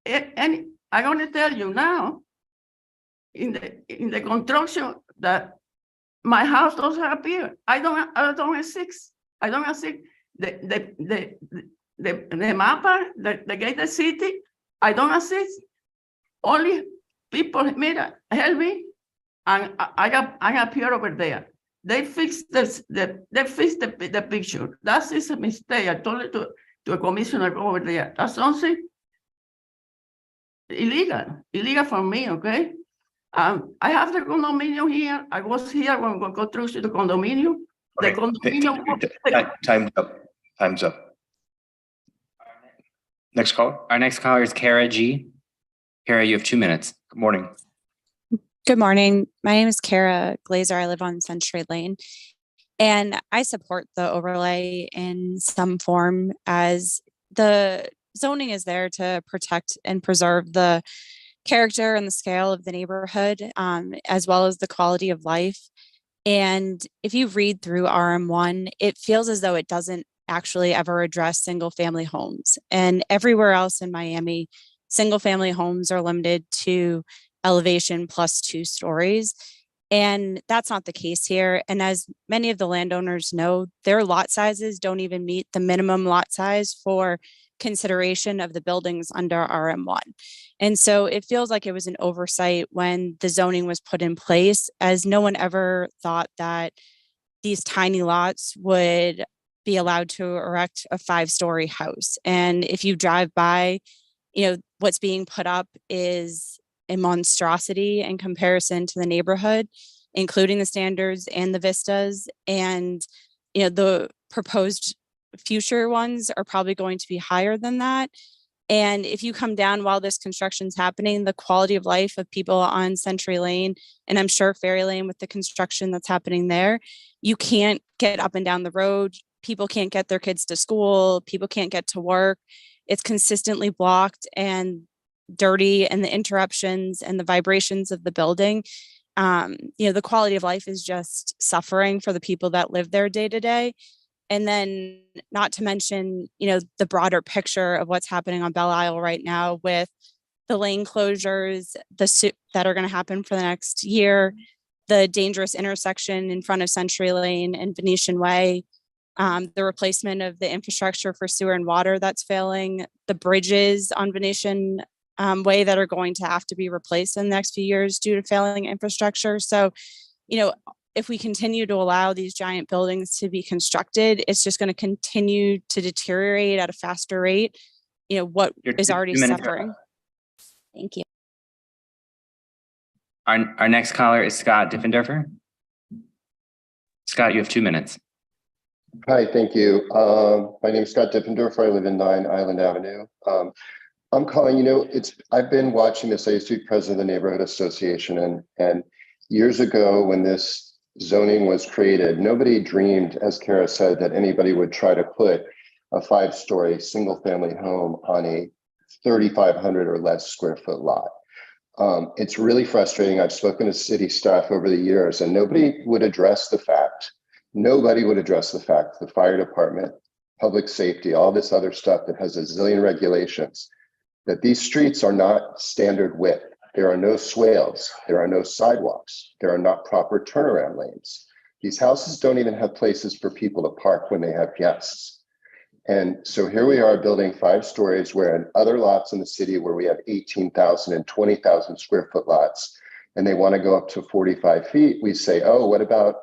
And I'm going to tell you now, in the construction, that my house doesn't appear. I don't exist. I don't exist. The mapper, the gate, the city, I don't exist. Only people help me, and I appear over there. They fix the picture. That is a mistake. I told it to a commissioner over there. That's something illegal for me, okay? I have the condominium here. I was here when we go through to the condominium. Okay. The condominium. Time's up. Next caller. Our next caller is Kara G. Kara, you have 2 minutes. Good morning. Good morning. My name is Kara Glazer. I live on Century Lane, and I support the overlay in some form, as the zoning is there to protect and preserve the character and the scale of the neighborhood, as well as the quality of life. And if you read through RM1, it feels as though it doesn't actually ever address single family homes. And everywhere else in Miami, single family homes are limited to elevation plus 2 stories. And that's not the case here. And as many of the landowners know, their lot sizes don't even meet the minimum lot size for consideration of the buildings under RM1. And so it feels like it was an oversight when the zoning was put in place, as no one ever thought that these tiny lots would be allowed to erect a 5-story house. And if you drive by, what's being put up is a monstrosity in comparison to the neighborhood, including the standards and the vistas. And, the proposed future ones are probably going to be higher than that. And if you come down while this construction is happening, the quality of life of people on Century Lane, and I'm sure Ferry Lane with the construction that's happening there, you can't get up and down the road. People can't get their kids to school. People can't get to work. It's consistently blocked and dirty, and the interruptions and the vibrations of the building. The quality of life is just suffering for the people that live there day to day. And then not to mention, the broader picture of what's happening on Belle Isle right now with the lane closures, that are going to happen for the next year, the dangerous intersection in front of Century Lane and Venetian Way, the replacement of the infrastructure for sewer and water that's failing, the bridges on Venetian Way that are going to have to be replaced in the next few years due to failing infrastructure. So, if we continue to allow these giant buildings to be constructed, it's just going to continue to deteriorate at a faster rate, what is already suffering. Thank you. Our next caller is Scott Diffenderfer. Scott, you have 2 minutes. Hi, thank you. My name is Scott Diffenderfer. I live in 9 Island Avenue. I'm calling, I've been watching this. I used to be president of the neighborhood association, and years ago when this zoning was created, nobody dreamed, as Kara said, that anybody would try to put a 5-story single family home on a 3,500 or less square foot lot. It's really frustrating. I've spoken to city staff over the years, and nobody would address the fact, the fire department, public safety, all this other stuff that has a zillion regulations, that these streets are not standard width. There are no swales, there are no sidewalks, there are not proper turnaround lanes. These houses don't even have places for people to park when they have guests. And so here we are building 5 stories where in other lots in the city where we have 18,000 and 20,000 square foot lots, and they want to go up to 45 feet, we say, oh, what about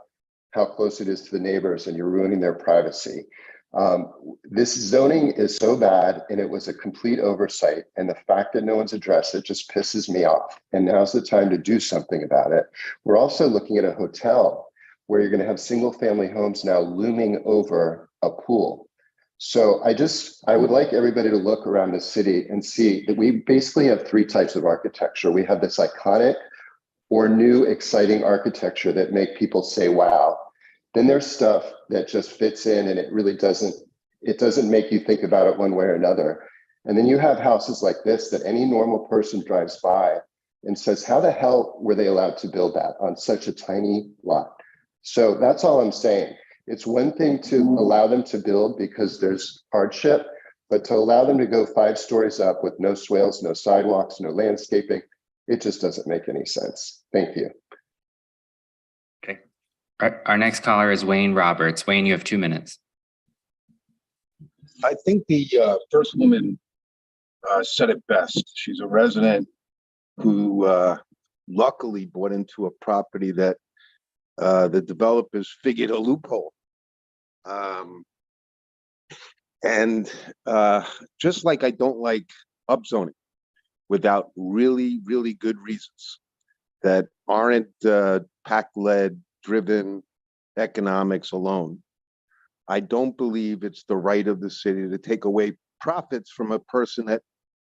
how close it is to the neighbors and you're ruining their privacy? This zoning is so bad, and it was a complete oversight, and the fact that no one's addressed it just pisses me off. And now's the time to do something about it. We're also looking at a hotel where you're going to have single family homes now looming over a pool. So I would like everybody to look around the city and see that we basically have 3 types of architecture. We have this iconic or new exciting architecture that make people say, wow. Then there's stuff that just fits in, and it really doesn't make you think about it one way or another. And then you have houses like this that any normal person drives by and says, how the hell were they allowed to build that on such a tiny lot? So that's all I'm saying. It's one thing to allow them to build because there's hardship, but to allow them to go 5 stories up with no swales, no sidewalks, no landscaping, it just doesn't make any sense. Thank you. Okay. Our next caller is Wayne Roberts. Wayne, you have 2 minutes. I think the first woman said it best. She's a resident who luckily bought into a property that the developers figured a loophole. Just like I don't like upzoning without really, really good reasons that aren't PAC-led driven economics alone, I don't believe it's the right of the city to take away profits from a person that,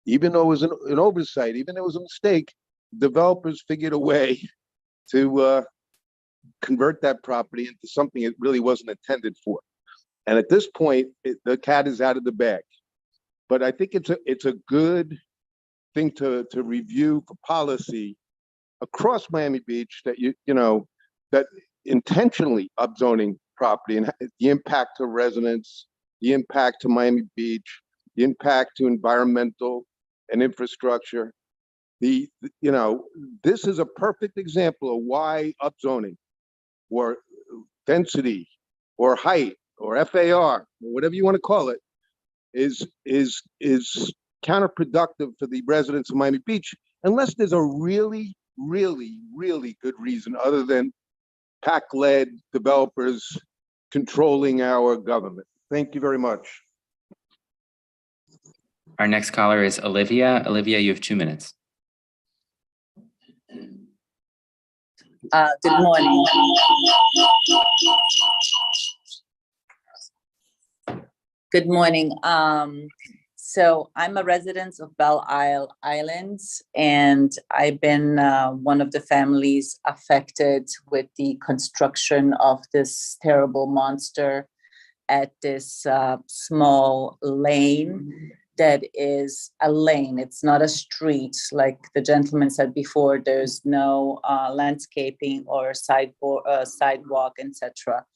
even though it was an oversight, even though it was a mistake, developers figured a way to convert that property into something it really wasn't intended for. And at this point, the cat is out of the bag. But I think it's a good thing to review for policy across Miami Beach, that that intentionally upzoning property and the impact to residents, the impact to Miami Beach, the impact to environmental and infrastructure. You know, this is a perfect example of why upzoning or density or height or FAR, or whatever you want to call it, is counterproductive for the residents of Miami Beach, unless there's a really, really, really good reason other than PAC-led developers controlling our government. Thank you very much. Our next caller is Olivia. Olivia, you have 2 minutes. Good morning. Good morning. So I'm a resident of Belle Isle Islands, and I've been one of the families affected with the construction of this terrible monster at this small lane that is a lane. It's not a street. Like the gentleman said before, there's no landscaping or sidewalk, etc.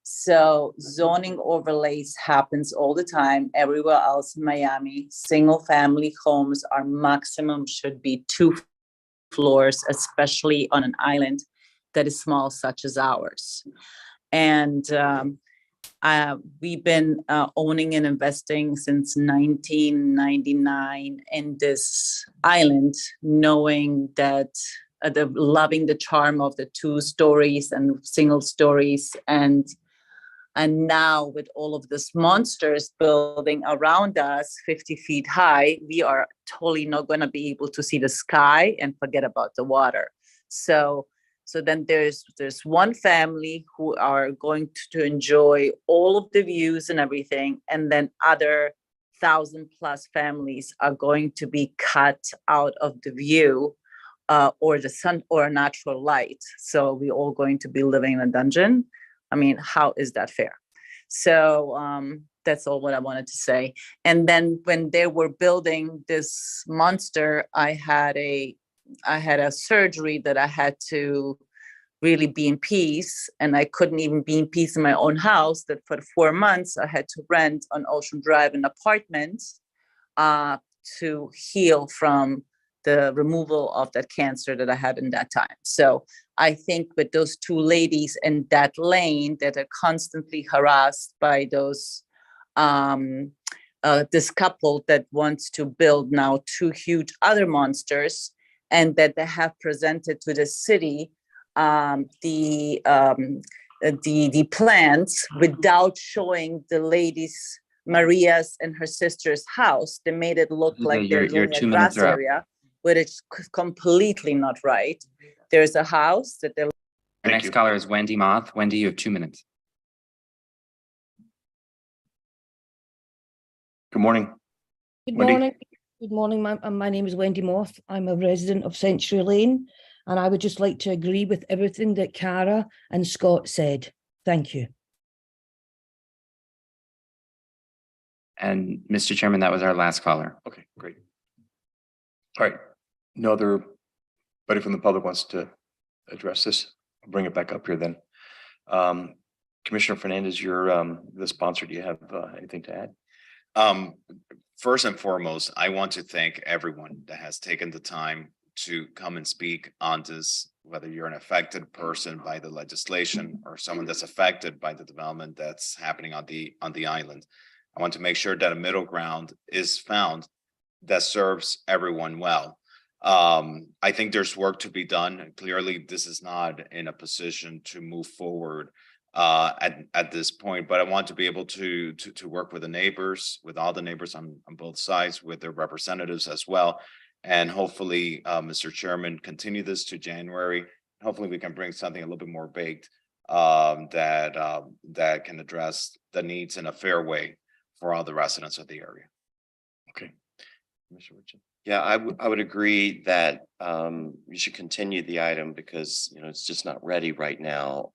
So zoning overlays happens all the time everywhere else in Miami. Single family homes are maximum should be 2 floors, especially on an island that is small such as ours. And we've been owning and investing since 1999 in this island, knowing that loving the charm of the 2 stories and single stories, and now with all of these monsters building around us 50 feet high, we are totally not going to be able to see the sky and forget about the water. So then there's one family who are going to enjoy all of the views and everything, and then other 1,000+ families are going to be cut out of the view or the sun or natural light. So we're all going to be living in a dungeon. I mean, how is that fair? So that's all what I wanted to say. And then when they were building this monster, I had a surgery that I had to really be in peace, and I couldn't even be in peace in my own house. That for 4 months I had to rent on Ocean Drive an apartment to heal from the removal of that cancer that I had in that time. So I think with those 2 ladies in that lane that are constantly harassed by those this couple that wants to build now 2 huge other monsters, and that they have presented to the city the plans without showing the ladies Maria's and her sister's house. They made it look like there's only a grass area, but it's completely not right. There's a house that they're. Our next caller is Wendy Moth. Wendy, you have 2 minutes. Good morning. Good Wendy. morning. Good morning. My name is Wendy Moth. I'm a resident of Century Lane, and I would just like to agree with everything that Cara and Scott said. Thank you. And Mr. Chairman, that was our last caller. Okay, great. All right. No other buddy from the public wants to address this? I'll bring it back up here then. Commissioner Fernandez, you're the sponsor. Do you have anything to add? First and foremost, I want to thank everyone that has taken the time to come and speak on this, whether you're an affected person by the legislation or someone that's affected by the development that's happening on the island. I want to make sure that a middle ground is found that serves everyone well. I think there's work to be done. Clearly, this is not in a position to move forward at this point, but I want to be able to work with the neighbors, with all the neighbors on both sides, with their representatives as well. And hopefully, Mr. Chairman, continue this to January. Hopefully we can bring something a little bit more baked that can address the needs in a fair way for all the residents of the area. Okay. Commissioner Richard. Yeah, I would agree that you should continue the item because, it's just not ready right now.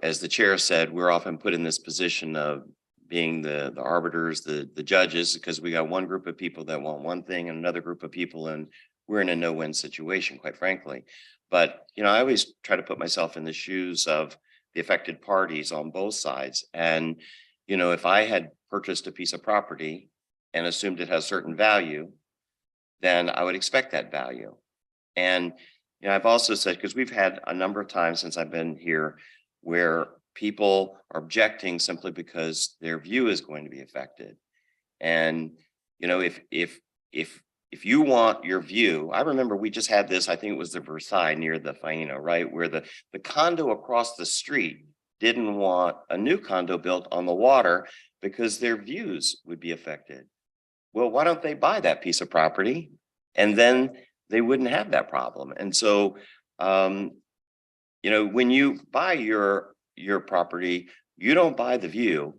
As the chair said, we're often put in this position of being the arbiters, the judges, because we got one group of people that want one thing and another group of people, and we're in a no-win situation, quite frankly. But, I always try to put myself in the shoes of the affected parties on both sides. And, if I had purchased a piece of property and assumed it has certain value, then I would expect that value. And, you know, I've also said, because we've had a number of times since I've been here where people are objecting simply because their view is going to be affected. And, you know, if you want your view, I remember we just had this, I think it was the Versailles near the Faena, right? Where the condo across the street didn't want a new condo built on the water because their views would be affected. Well, why don't they buy that piece of property? And then they wouldn't have that problem. And so, you know, when you buy your property, you don't buy the view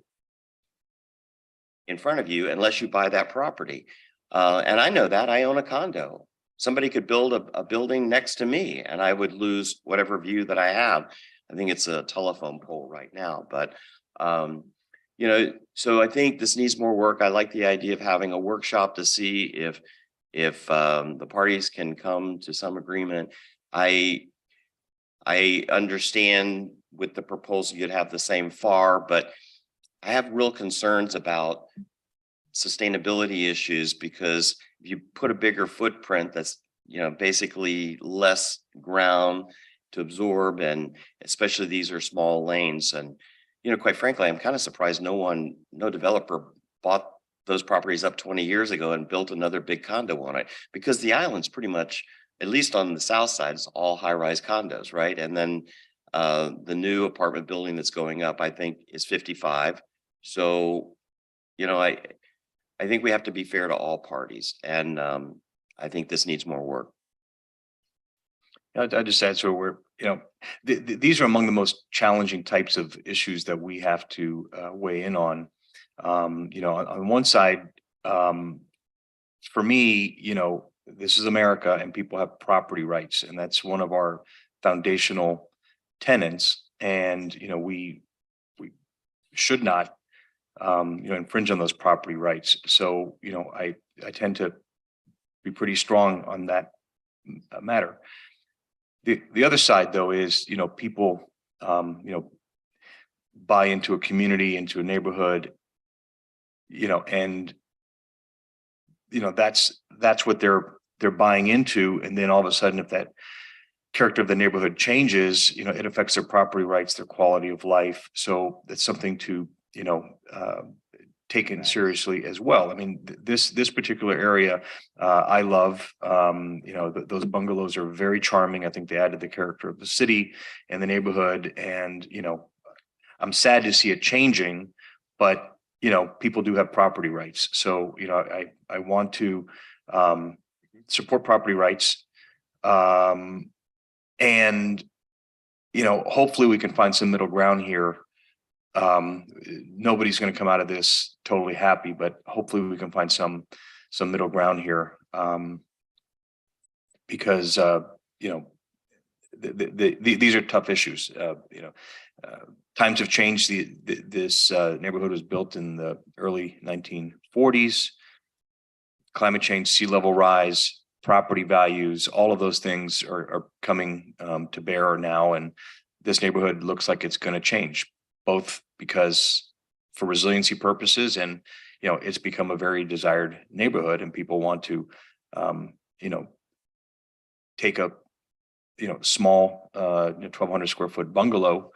in front of you unless you buy that property. And I know that I own a condo. Somebody could build a building next to me and I would lose whatever view that I have. I think it's a telephone pole right now, but, you know, so I think this needs more work. I like the idea of having a workshop to see if the parties can come to some agreement. I understand with the proposal, you'd have the same FAR, but I have real concerns about sustainability issues because if you put a bigger footprint that's, you know, basically less ground to absorb, and especially these are small lanes. And, you know, quite frankly, I'm kind of surprised no developer bought those properties up 20 years ago and built another big condo on it, because the island's pretty much, at least on the south side, is all high-rise condos, right? And then the new apartment building that's going up, I think, is 55. So, you know, I think we have to be fair to all parties, and I think this needs more work. I just add, so we're, you know, these are among the most challenging types of issues that we have to weigh in on. You know, on one side, for me, you know, this is America and people have property rights, and that's one of our foundational tenets. And, you know, we should not, you know, infringe on those property rights. So, you know, I tend to be pretty strong on that matter. The other side, though, is, you know, people, you know, buy into a community, into a neighborhood, you know, and, you know, that's what they're buying into. And then all of a sudden, if that character of the neighborhood changes, you know, it affects their property rights, their quality of life. So it's something to, you know, taken seriously as well. I mean, this particular area, I love. You know, those bungalows are very charming. I think they added the character of the city and the neighborhood. And, you know, I'm sad to see it changing, but, you know, people do have property rights. So, you know, I want to support property rights. And, you know, hopefully we can find some middle ground here. Nobody's going to come out of this totally happy, but hopefully we can find some middle ground here. Because, you know, these are tough issues. You know, times have changed. This neighborhood was built in the early 1940s. Climate change, sea level rise, property values, all of those things are coming to bear now. And this neighborhood looks like it's going to change, both because for resiliency purposes, and, you know, it's become a very desired neighborhood, and people want to, you know, take a, you know, small 1,200 square foot bungalow,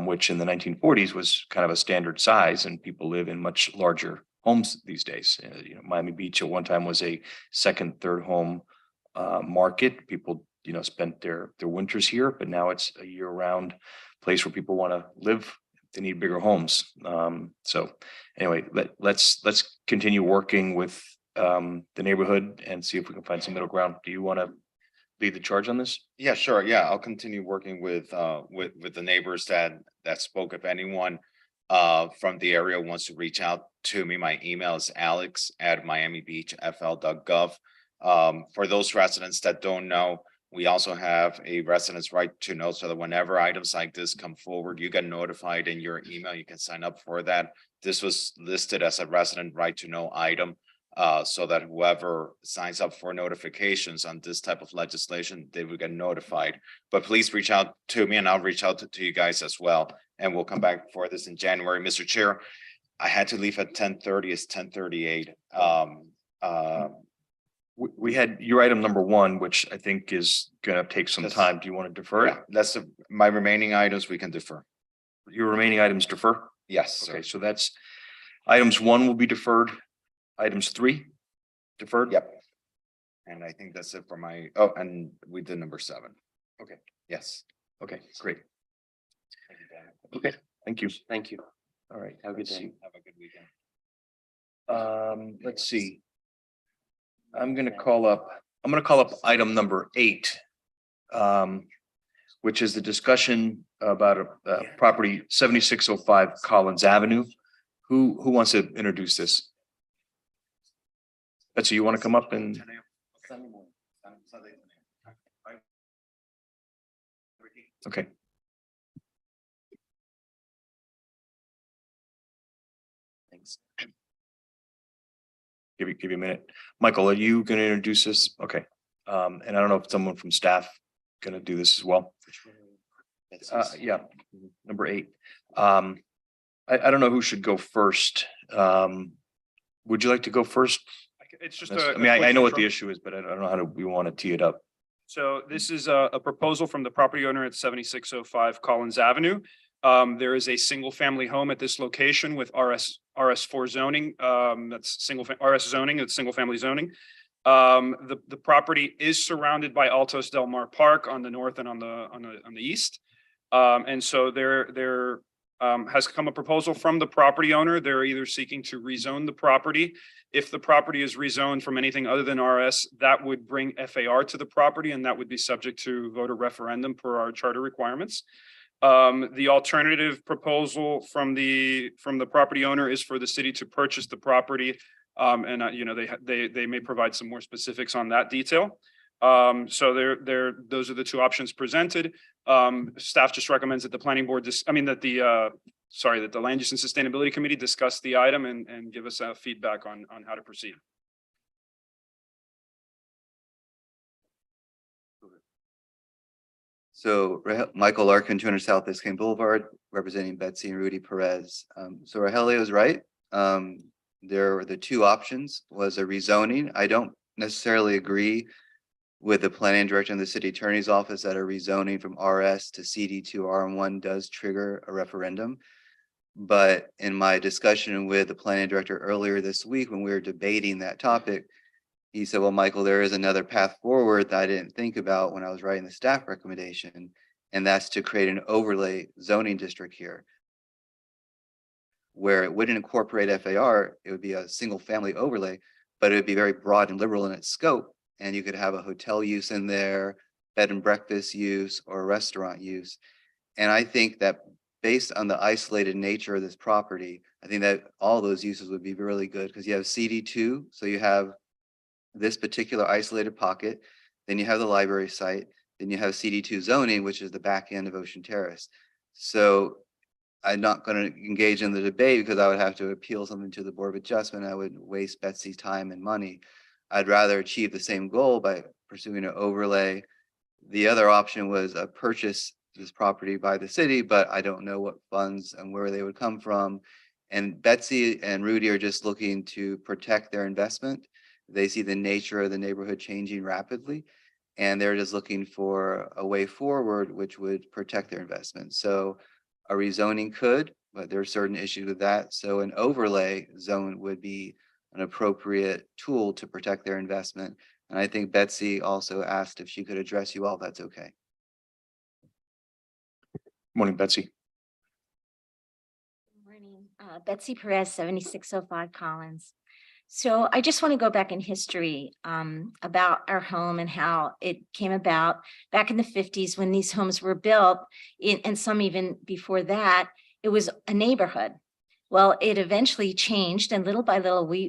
which in the 1940s was kind of a standard size, and people live in much larger homes these days. You know, Miami Beach at one time was a second, third home market. People, you know, spent their winters here, but now it's a year-round place where people want to live. They need bigger homes. So anyway, let's continue working with the neighborhood and see if we can find some middle ground. Do you want to lead the charge on this? Yeah, sure. Yeah, I'll continue working with the neighbors that spoke. If anyone from the area wants to reach out to me, my email is alex@miamibeachfl.gov. For those residents that don't know, we also have a resident's right to know, so that whenever items like this come forward, you get notified in your email. You can sign up for that. This was listed as a resident right to know item, so that whoever signs up for notifications on this type of legislation, they will get notified. But please reach out to me and I'll reach out to you guys as well. And we'll come back for this in January. Mr. Chair, I had to leave at 10:30. It's 10:38. We had your item number one, which I think is gonna take some That's- time. Do you want to defer Yeah, it? that's my remaining items we can defer. Your remaining items defer? Yes, sir. Okay, so that's items one will be deferred. Items three deferred? Yep. And I think that's it for my, oh, and we did number 7. Okay, Yes. okay, great. Okay, thank you. Thank you. All right. Have a good let's day. Have a good weekend. see. Let's see. I'm gonna call up item number 8. Which is the discussion about a property 7605 Collins Avenue. Who wants to introduce this? Betsy, you want to come up and? Okay. Thanks. Give you a minute. Michael, are you going to introduce this? Okay. And I don't know if someone from staff going to do this as well. Yeah, number 8. I don't know who should go first. Would you like to go first? It's just I mean, I know what the issue is, but I don't know how we want to tee it up. So this is a proposal from the property owner at 7605 Collins Avenue. There is a single family home at this location with RS4 zoning. That's RS zoning, it's single family zoning. The property is surrounded by Altos Del Mar Park on the north and on the east. And so there has come a proposal from the property owner. They're either seeking to rezone the property. If the property is rezoned from anything other than RS, that would bring FAR to the property, and that would be subject to voter referendum per our charter requirements. The alternative proposal from the property owner is for the city to purchase the property. They may provide some more specifics on that detail. So those are the two options presented. Staff just recommends that the planning board, that the Land Use and Sustainability Committee discuss the item and give us feedback on how to proceed. So Michael Larkin, 200 South Biscayne Boulevard, representing Betsy and Rudy Perez. So Rogelio is right. There were the two options was a rezoning. I don't necessarily agree with the planning director and the city attorney's office that a rezoning from RS to CD2 RM1 does trigger a referendum. But in my discussion with the planning director earlier this week, when we were debating that topic, he said, well, Michael, there is another path forward that I didn't think about when I was writing the staff recommendation, and that's to create an overlay zoning district here, where it wouldn't incorporate FAR, it would be a single family overlay, but it would be very broad and liberal in its scope. And you could have a hotel use in there, bed and breakfast use, or restaurant use. And I think that based on the isolated nature of this property, I think that all those uses would be really good because you have CD2, so you have this particular isolated pocket, then you have the library site, then you have CD2 zoning, which is the back end of Ocean Terrace. So I'm not going to engage in the debate because I would have to appeal something to the Board of Adjustment. I would waste Betsy's time and money. I'd rather achieve the same goal by pursuing an overlay. The other option was a purchase this property by the city, but I don't know what funds and where they would come from. And Betsy and Rudy are just looking to protect their investment. They see the nature of the neighborhood changing rapidly, and they're just looking for a way forward which would protect their investment. So a rezoning could, but there are certain issues with that. So an overlay zone would be an appropriate tool to protect their investment. And I think Betsy also asked if she could address you all. That's okay. Morning, Betsy. Morning, Betsy Perez, 7605 Collins. So I just want to go back in history about our home and how it came about back in the 50s when these homes were built, and some even before that. It was a neighborhood. Well, it eventually changed, and little by little, we're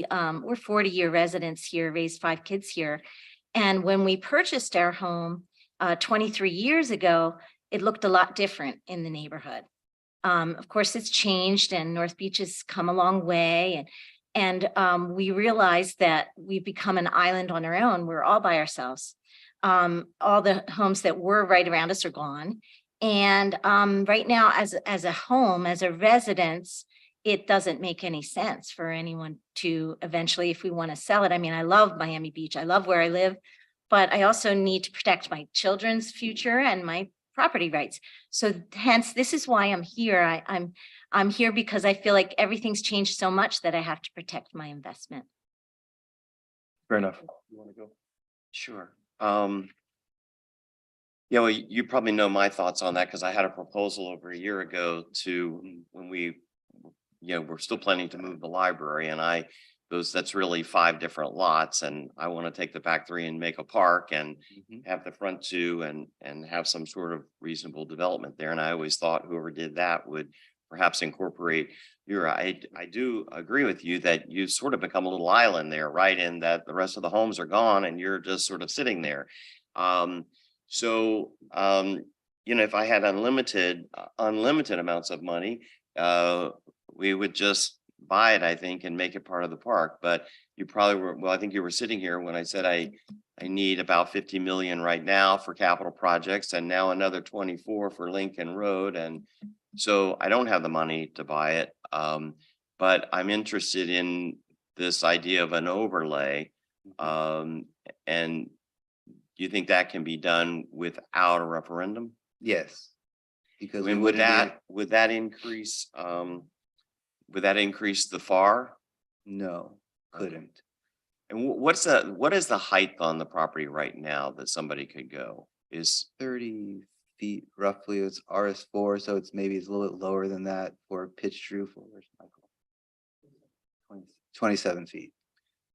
40-year residents here, raised 5 kids here. And when we purchased our home 23 years ago, it looked a lot different in the neighborhood. Of course, it's changed, and North Beach has come a long way. And we realized that we've become an island on our own. We're all by ourselves. All the homes that were right around us are gone. And right now, as a home, as a residence, it doesn't make any sense for anyone to eventually, if we want to sell it. I mean, I love Miami Beach. I love where I live, but I also need to protect my children's future and my property rights. So hence, this is why I'm here. I'm here because I feel like everything's changed so much that I have to protect my investment. Fair enough. You want to go? Sure. Yeah, well, you probably know my thoughts on that because I had a proposal over a year ago to when we, we're still planning to move the library, and that's really 5 different lots, and I want to take the back 3 and make a park and have the front 2 and have some sort of reasonable development there. And I always thought whoever did that would perhaps incorporate I do agree with you that you've sort of become a little island there, right? In that the rest of the homes are gone and you're just sort of sitting there. If I had unlimited amounts of money, we would just buy it, I think, and make it part of the park. But you probably were, well, I think you were sitting here when I said I need about 50 million right now for capital projects, and now another 24 for Lincoln Road. And so I don't have the money to buy it. But I'm interested in this idea of an overlay. And you think that can be done without a referendum? Yes. Because would that increase the FAR? No, couldn't. And what is the height on the property right now that somebody could go? Is 30 feet roughly. It's RS4, so it's a little bit lower than that for pitched roof. Where's Michael? 27 feet.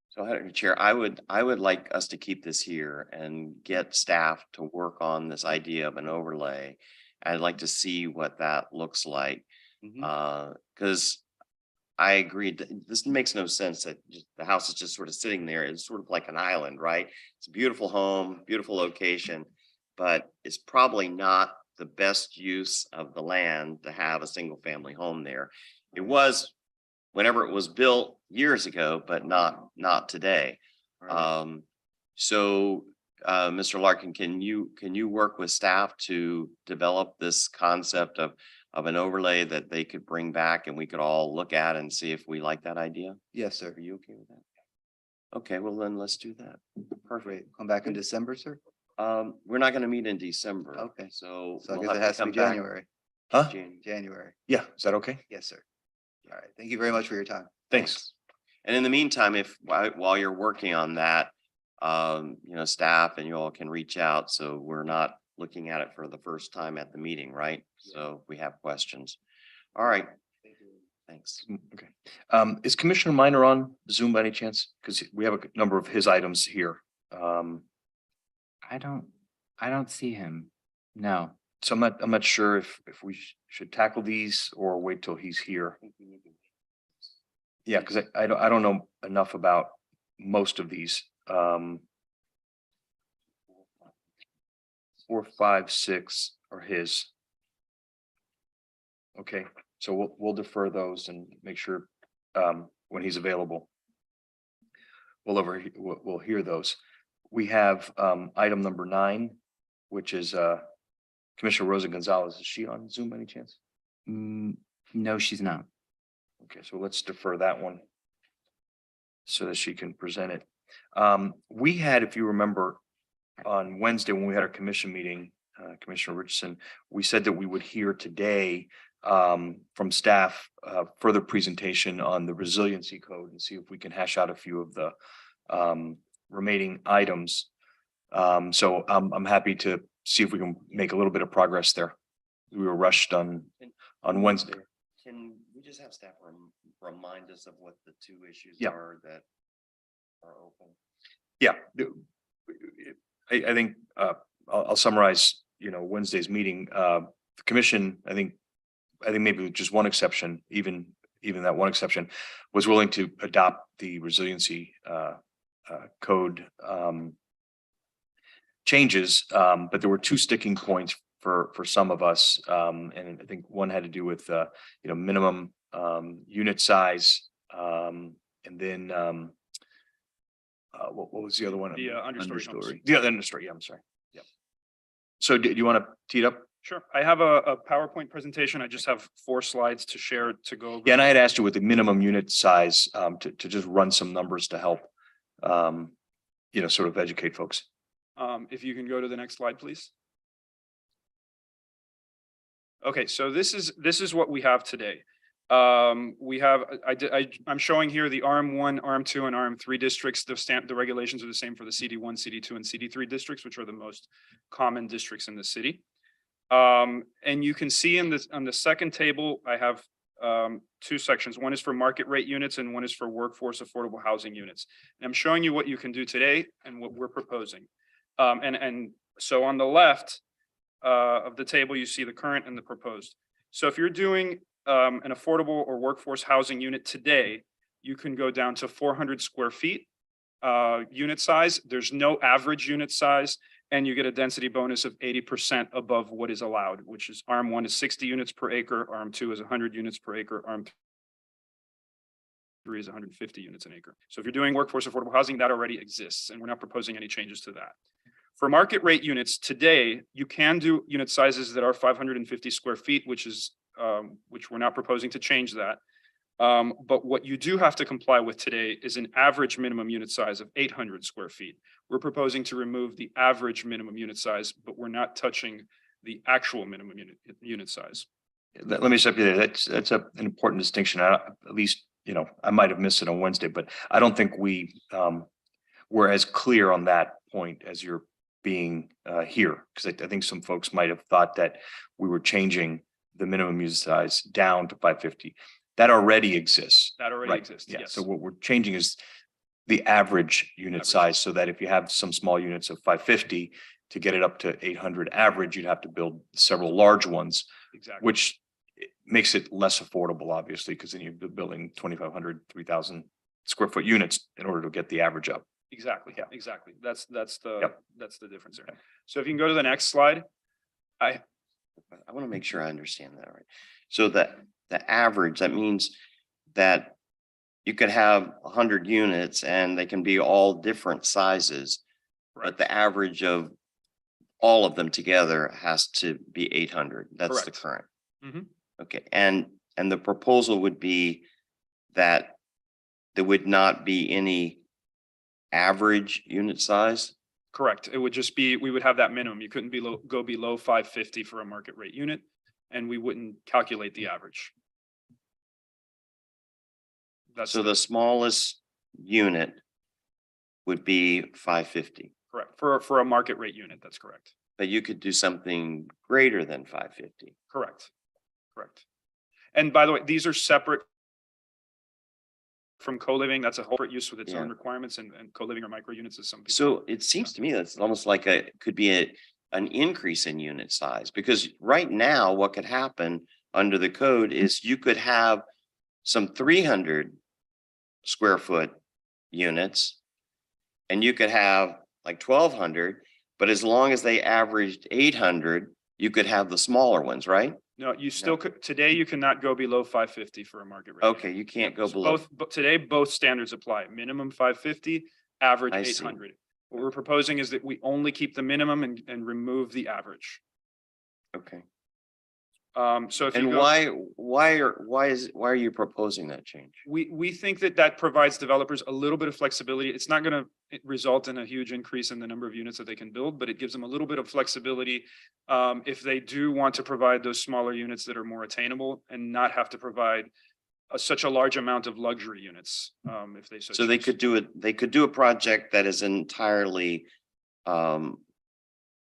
So, Chair, I would like us to keep this here and get staff to work on this idea of an overlay. I'd like to see what that looks like, because I agree. This makes no sense that the house is just sort of sitting there. It's sort of like an island, right? It's a beautiful home, beautiful location, but it's probably not the best use of the land to have a single family home there. It was whenever it was built years ago, but not today. Right. Mr. Larkin, can you work with staff to develop this concept of an overlay that they could bring back and we could all look at and see if we like that idea? Yes, sir. Are you okay with that? Okay, well then let's do that. Perfect. Come back in December, sir? We're not going to meet in December. Okay. So I we'll guess it have has to come be back January. Huh? January. Yeah, is that okay? Yes, sir. All right. Thank you very much for your time. Thanks. And in the meantime, while you're working on that, staff and you all can reach out. So we're not looking at it for the first time at the meeting, right? So we have questions. All right. Thanks. Okay. Is Commissioner Minor on Zoom by any chance? Because we have a number of his items here. I don't see him. No. So I'm not sure if we should tackle these or wait till he's here. Yeah, because I don't know enough about most of these. 4, 5, 6 are his. Okay, so we'll defer those and make sure when he's available. We'll hear those. We have item number 9, which is Commissioner Rosa Gonzalez. Is she on Zoom by any chance? No, she's not. Okay, so let's defer that one so that she can present it. We had, if you remember, on Wednesday when we had our commission meeting, Commissioner Richardson, we said that we would hear today from staff further presentation on the resiliency code and see if we can hash out a few of the remaining items. So I'm happy to see if we can make a little bit of progress there. We were rushed on Wednesday. Can we just have staff remind us of what the 2 issues Yeah. are that are open? Yeah, I think I'll summarize, Wednesday's meeting. The commission, I think maybe with just one exception, even that one exception, was willing to adopt the resiliency code changes, but there were 2 sticking points for some of us, and I think one had to do with minimum unit size, and then what was the other one? The understory homes. The other understory. Yeah, I'm sorry. Yeah. So do you want to tee it up, Sure. I have a PowerPoint presentation. I just have 4 slides to share to go over. Yeah, and I had asked you with the minimum unit size, to just run some numbers to help, sort of educate folks. If you can go to the next slide, please. Okay, so this is what we have today. We have, I'm showing here the RM1, RM2, and RM3 districts. The regulations are the same for the CD1, CD2, and CD3 districts, which are the most common districts in the city. And you can see on the second table, I have 2 sections. One is for market rate units and one is for workforce affordable housing units. And I'm showing you what you can do today and what we're proposing. And so on the left of the table, you see the current and the proposed. So if you're doing an affordable or workforce housing unit today, you can go down to 400 square feet unit size. There's no average unit size, and you get a density bonus of 80% above what is allowed, which is RM1 is 60 units per acre, RM2 is 100 units per acre, RM3 is 150 units an acre. So if you're doing workforce affordable housing, that already exists, and we're not proposing any changes to that. For market rate units today, you can do unit sizes that are 550 square feet, which we're not proposing to change that. But what you do have to comply with today is an average minimum unit size of 800 square feet. We're proposing to remove the average minimum unit size, but we're not touching the actual minimum unit size. Let me stop you there. That's an important distinction. At least, I might have missed it on Wednesday, but I don't think we were as clear on that point as you're being here. Because I think some folks might have thought that we were changing the minimum unit size down to 550. That already exists. That already right? exists, Yeah. yes. So what we're changing is the average unit size, so that if you have some small units of 550, to get it up to 800 average, you'd have to build several large ones, Exactly. which makes it less affordable, obviously, because then you're building 2,500, 3,000 square foot units in order to get the average up. Exactly. Yeah. Exactly. That's the Yep. that's the difference there. So if you can go to the next slide. I want to make sure I understand that right. So that the average, that means that you could have 100 units and they can be all different sizes, but the average of all of them together has to be 800. That's the current. Mhm. Okay, and the proposal would be that there would not be any average unit size? Correct. It would just be, we would have that minimum. You couldn't go below 550 for a market rate unit, and we wouldn't calculate the average. So the smallest unit would be 550, Correct. For a market rate unit, that's correct. but you could do something greater than 550. Correct. Correct. And by the way, these are separate from co-living. That's a whole separate use with its Yeah. own requirements, and co-living or micro units is something. So it seems to me that's almost like could be an increase in unit size, because right now what could happen under the code is you could have some 300 square foot units and you could have like 1,200, but as long as they averaged 800, you could have the smaller ones, right? No, you still could, today you cannot go below 550 for a market rate. Okay, you can't go So below. but today, both standards apply. Minimum 550, average I see. 800. What we're proposing is that we only keep the minimum and remove the average. Okay. So if you And go- why are you proposing that change? We think that provides developers a little bit of flexibility. It's not going to result in a huge increase in the number of units that they can build, but it gives them a little bit of flexibility if they do want to provide those smaller units that are more attainable and not have to provide such a large amount of luxury units if they So they choose. could do a project that is entirely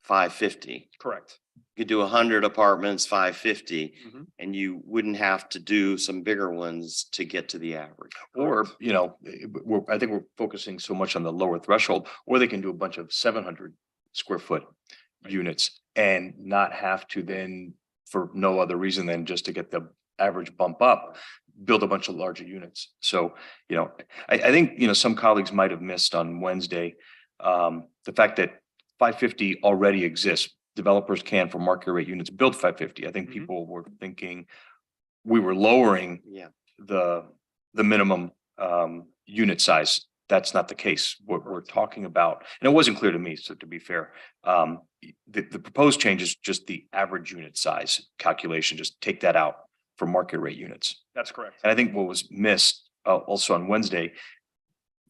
550. Correct. You could do 100 apartments, 550, Mhm. and you wouldn't have to do some bigger ones to get to the average. Or, I think we're focusing so much on the lower threshold, or they can do a bunch of 700 square foot units and not have to then, for no other reason than just to get the average bump up, build a bunch of larger units. So, I think, some colleagues might have missed on Wednesday, the fact that 550 already exists. Developers can, for market rate units, build 550. I think people were thinking we were lowering Yeah. the minimum unit size. that's not the case. What we're talking about, and it wasn't clear to me, so to be fair, the proposed change is just the average unit size calculation, just take that out for market rate units. That's correct. And I think what was missed also on Wednesday,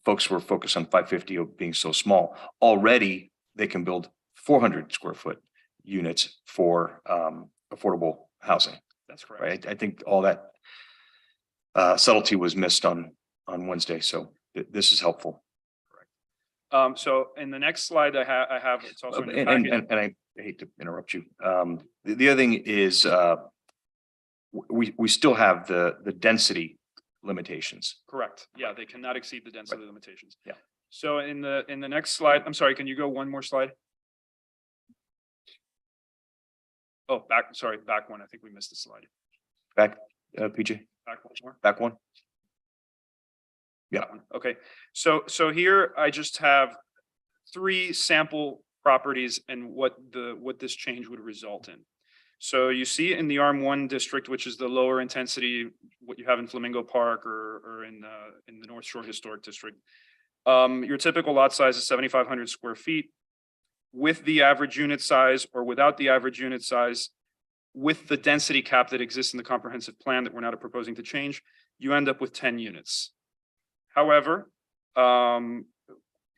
folks were focused on 550 being so small. Already, they can build 400 square foot units for affordable housing. That's correct. Right. I think all that subtlety was missed on Wednesday. So this is helpful. So in the next slide, I have, it's also in your And packet. I hate to interrupt you. The other thing is we still have the density limitations. Correct. Yeah, they cannot exceed the density limitations. Yeah. So in the next slide, I'm sorry, can you go one more slide? Oh, back one. I think we missed a slide. Back, PJ, Back one more. back one. Yeah. Okay, so here I just have 3 sample properties and what this change would result in. So you see in the ARM1 district, which is the lower intensity, what you have in Flamingo Park or in the North Shore Historic District. Your typical lot size is 7,500 square feet. With the average unit size or without the average unit size, with the density cap that exists in the comprehensive plan that we're not proposing to change, you end up with 10 units. However,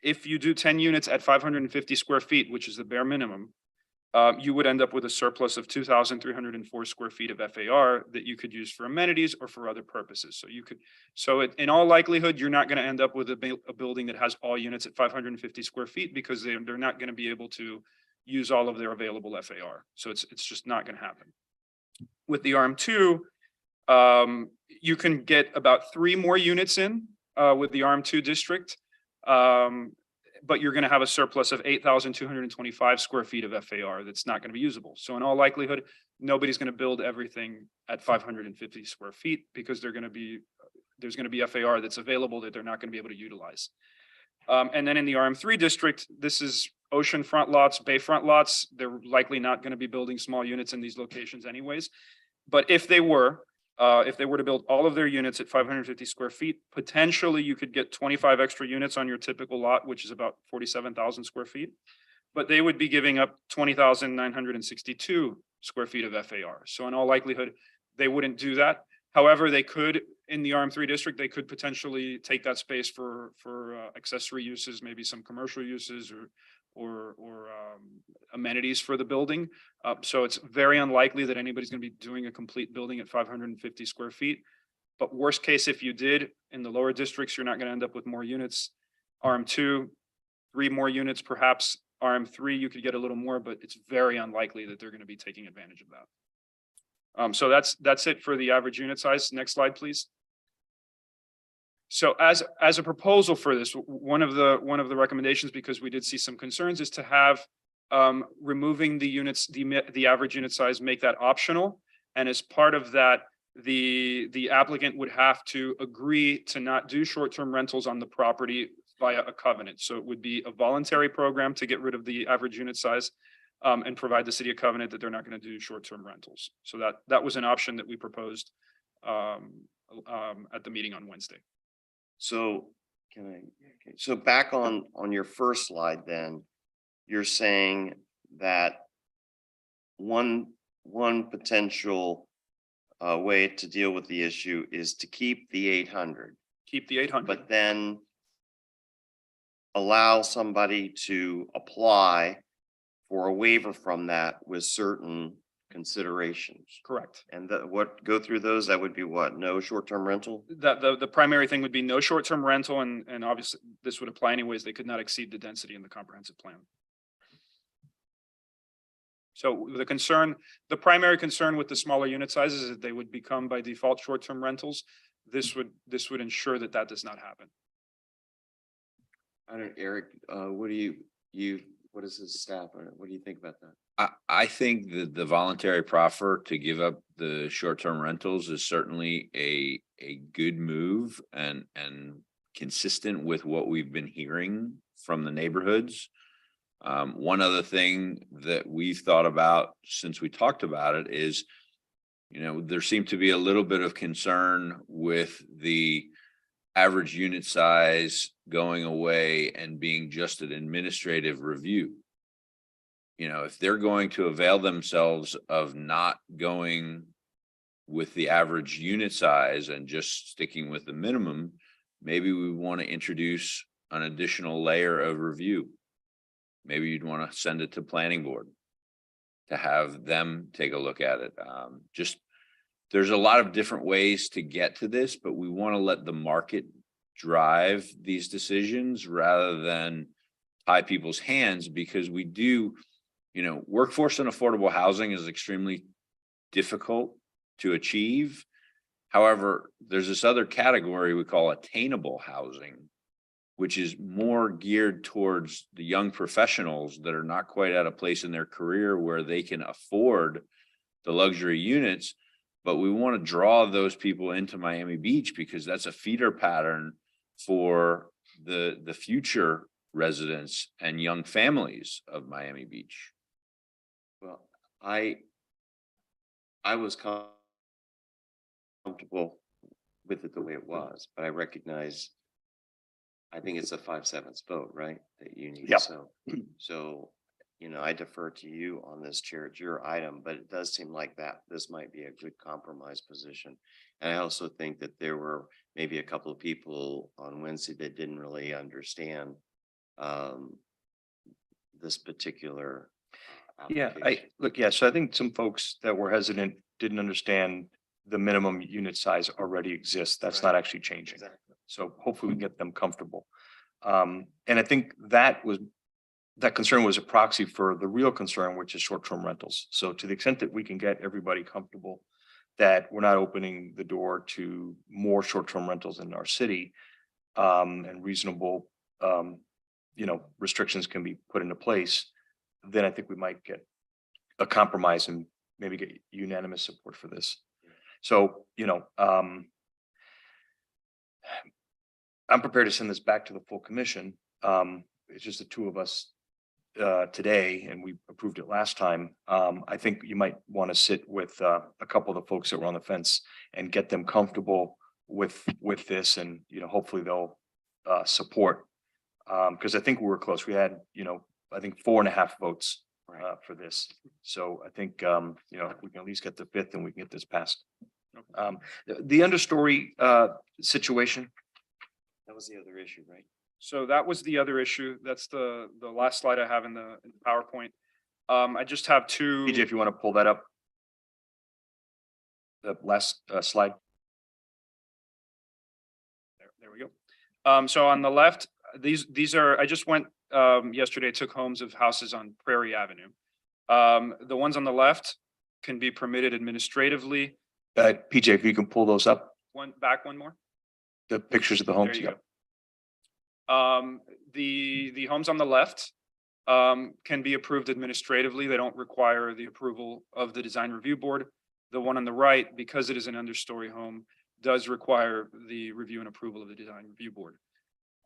if you do 10 units at 550 square feet, which is the bare minimum, you would end up with a surplus of 2,304 square feet of FAR that you could use for amenities or for other purposes. So in all likelihood, you're not going to end up with a building that has all units at 550 square feet because they're not going to be able to use all of their available FAR. So it's just not going to happen. With the ARM2, you can get about 3 more units in with the ARM2 district. But you're going to have a surplus of 8,225 square feet of FAR that's not going to be usable. So in all likelihood, nobody's going to build everything at 550 square feet because there's going to be FAR that's available that they're not going to be able to utilize. And then in the RM3 district, this is oceanfront lots, bayfront lots. They're likely not going to be building small units in these locations anyways. But if they were to build all of their units at 550 square feet, potentially you could get 25 extra units on your typical lot, which is about 47,000 square feet. But they would be giving up 20,962 square feet of FAR. So in all likelihood, they wouldn't do that. However, they could, in the RM3 district, they could potentially take that space for accessory uses, maybe some commercial uses or amenities for the building. So it's very unlikely that anybody's going to be doing a complete building at 550 square feet. But worst case, if you did in the lower districts, you're not going to end up with more units. RM2, 3 more units, perhaps. RM3, you could get a little more, but it's very unlikely that they're going to be taking advantage of that. So that's it for the average unit size. Next slide, please. So as a proposal for this, one of the recommendations, because we did see some concerns, is to have removing the units, the average unit size, make that optional. And as part of that, the applicant would have to agree to not do short-term rentals on the property via a covenant. So it would be a voluntary program to get rid of the average unit size and provide the city a covenant that they're not going to do short-term rentals. So that was an option that we proposed at the meeting on Wednesday. So so back on your first slide, then you're saying that one potential way to deal with the issue is to keep the 800. Keep the 800. But then allow somebody to apply for a waiver from that with certain considerations. Correct. And go through those, that would be what? No short-term rental? That the primary thing would be no short-term rental, and obviously this would apply anyways. They could not exceed the density in the comprehensive plan. So the primary concern with the smaller unit sizes is that they would become by default short-term rentals. This would ensure that does not happen. I don't, Eric, what is his staff? What do you think about that? I think that the voluntary proffer to give up the short-term rentals is certainly a good move and consistent with what we've been hearing from the neighborhoods. One other thing that we've thought about since we talked about it is, there seemed to be a little bit of concern with the average unit size going away and being just an administrative review. You know, if they're going to avail themselves of not going with the average unit size and just sticking with the minimum, maybe we want to introduce an additional layer of review. Maybe you'd want to send it to planning board to have them take a look at it. Just, there's a lot of different ways to get to this, but we want to let the market drive these decisions rather than tie people's hands, because we do, you know, workforce and affordable housing is extremely difficult to achieve. However, there's this other category we call attainable housing, which is more geared towards the young professionals that are not quite at a place in their career where they can afford the luxury units. But we want to draw those people into Miami Beach because that's a feeder pattern for the future residents and young families of Miami Beach. Well, I was comfortable with it the way it was, but I recognize, I think it's a 5/7 vote, right? That you need. Yep. So, you know, I defer to you on this, Chair. It's your item, but it does seem like that this might be a good compromise position. And I also think that there were maybe a couple of people on Wednesday that didn't really understand this particular Yeah, application. so I think some folks that were hesitant didn't understand the minimum unit size already exists. That's not actually changing. Exactly. So hopefully we can get them comfortable. And I think that concern was a proxy for the real concern, which is short-term rentals. So to the extent that we can get everybody comfortable that we're not opening the door to more short-term rentals in our city, and reasonable, restrictions can be put into place, then I think we might get a compromise and maybe get unanimous support for this. So, I'm prepared to send this back to the full commission. It's just the two of us today, and we approved it last time. I think you might want to sit with a couple of the folks that were on the fence and get them comfortable with this, and hopefully they'll support. Because I think we were close. We had, I think 4.5 votes for this. So I think we can at least get the 5th and we can get this passed. The understory situation. That was the other issue, right? So that was the other issue. That's the last slide I have in the PowerPoint. I just have two. PJ, if you want to pull that up. The last slide. There we go. So on the left, these are, I just went yesterday, took homes of houses on Prairie Avenue. The ones on the left can be permitted administratively. PJ, if you can pull those up. One more. The pictures of the homes. There you go. The homes on the left can be approved administratively. They don't require the approval of the design review board. The one on the right, because it is an understory home, does require the review and approval of the design review board.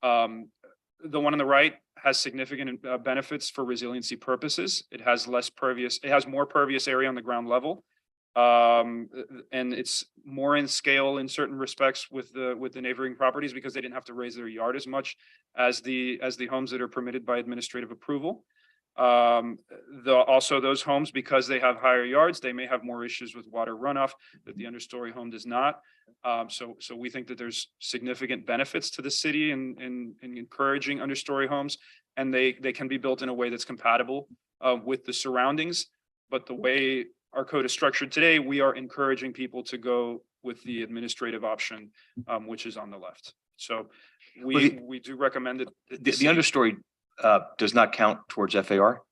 The one on the right has significant benefits for resiliency purposes. It has more pervious area on the ground level. And it's more in scale in certain respects with the neighboring properties because they didn't have to raise their yard as much as the homes that are permitted by administrative approval. Also those homes, because they have higher yards, they may have more issues with water runoff that the understory home does not. So we think that there's significant benefits to the city in encouraging understory homes, and they can be built in a way that's compatible with the surroundings. But the way our code is structured today, we are encouraging people to go with the administrative option, which is on the left. So we do recommend it. The understory does not count towards FAR?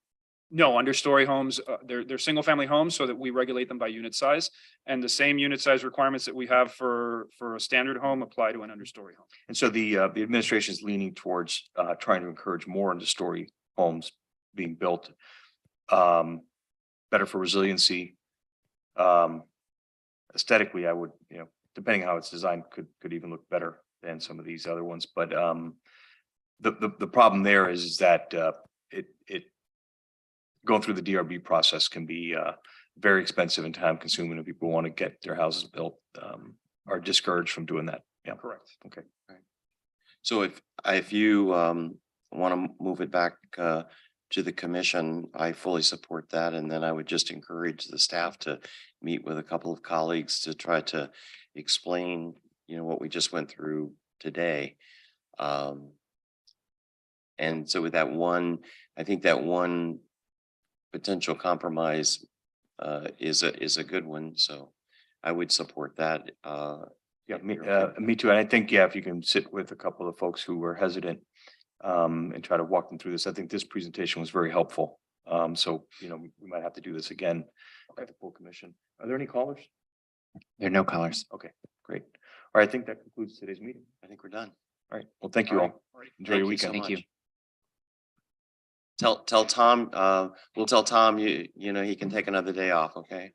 No, understory homes, they're single family homes so that we regulate them by unit size, and the same unit size requirements that we have for a standard home apply to an understory home. And so the administration is leaning towards trying to encourage more understory homes being built. Better for resiliency. Aesthetically, I would, depending on how it's designed, could even look better than some of these other ones. But the problem there is that it going through the DRB process can be very expensive and time consuming, and people who want to get their houses built are discouraged from doing that Yeah, Correct. okay. So if you want to move it back to the commission, I fully support that. And then I would just encourage the staff to meet with a couple of colleagues to try to explain, what we just went through today. And so with that one, I think that one potential compromise is a good one. So I would support that. Yeah, me too. And I think, if you can sit with a couple of folks who were hesitant and try to walk them through this. I think this presentation was very helpful. So, we might have to do this again at the full commission. Are there any callers? There are no callers. Okay, great. All right, I think that concludes today's meeting. I think we're done. All right. Well, thank you all. Enjoy your weekend. Thank you. Tell Tom, we'll tell Tom, he can take another day off, okay?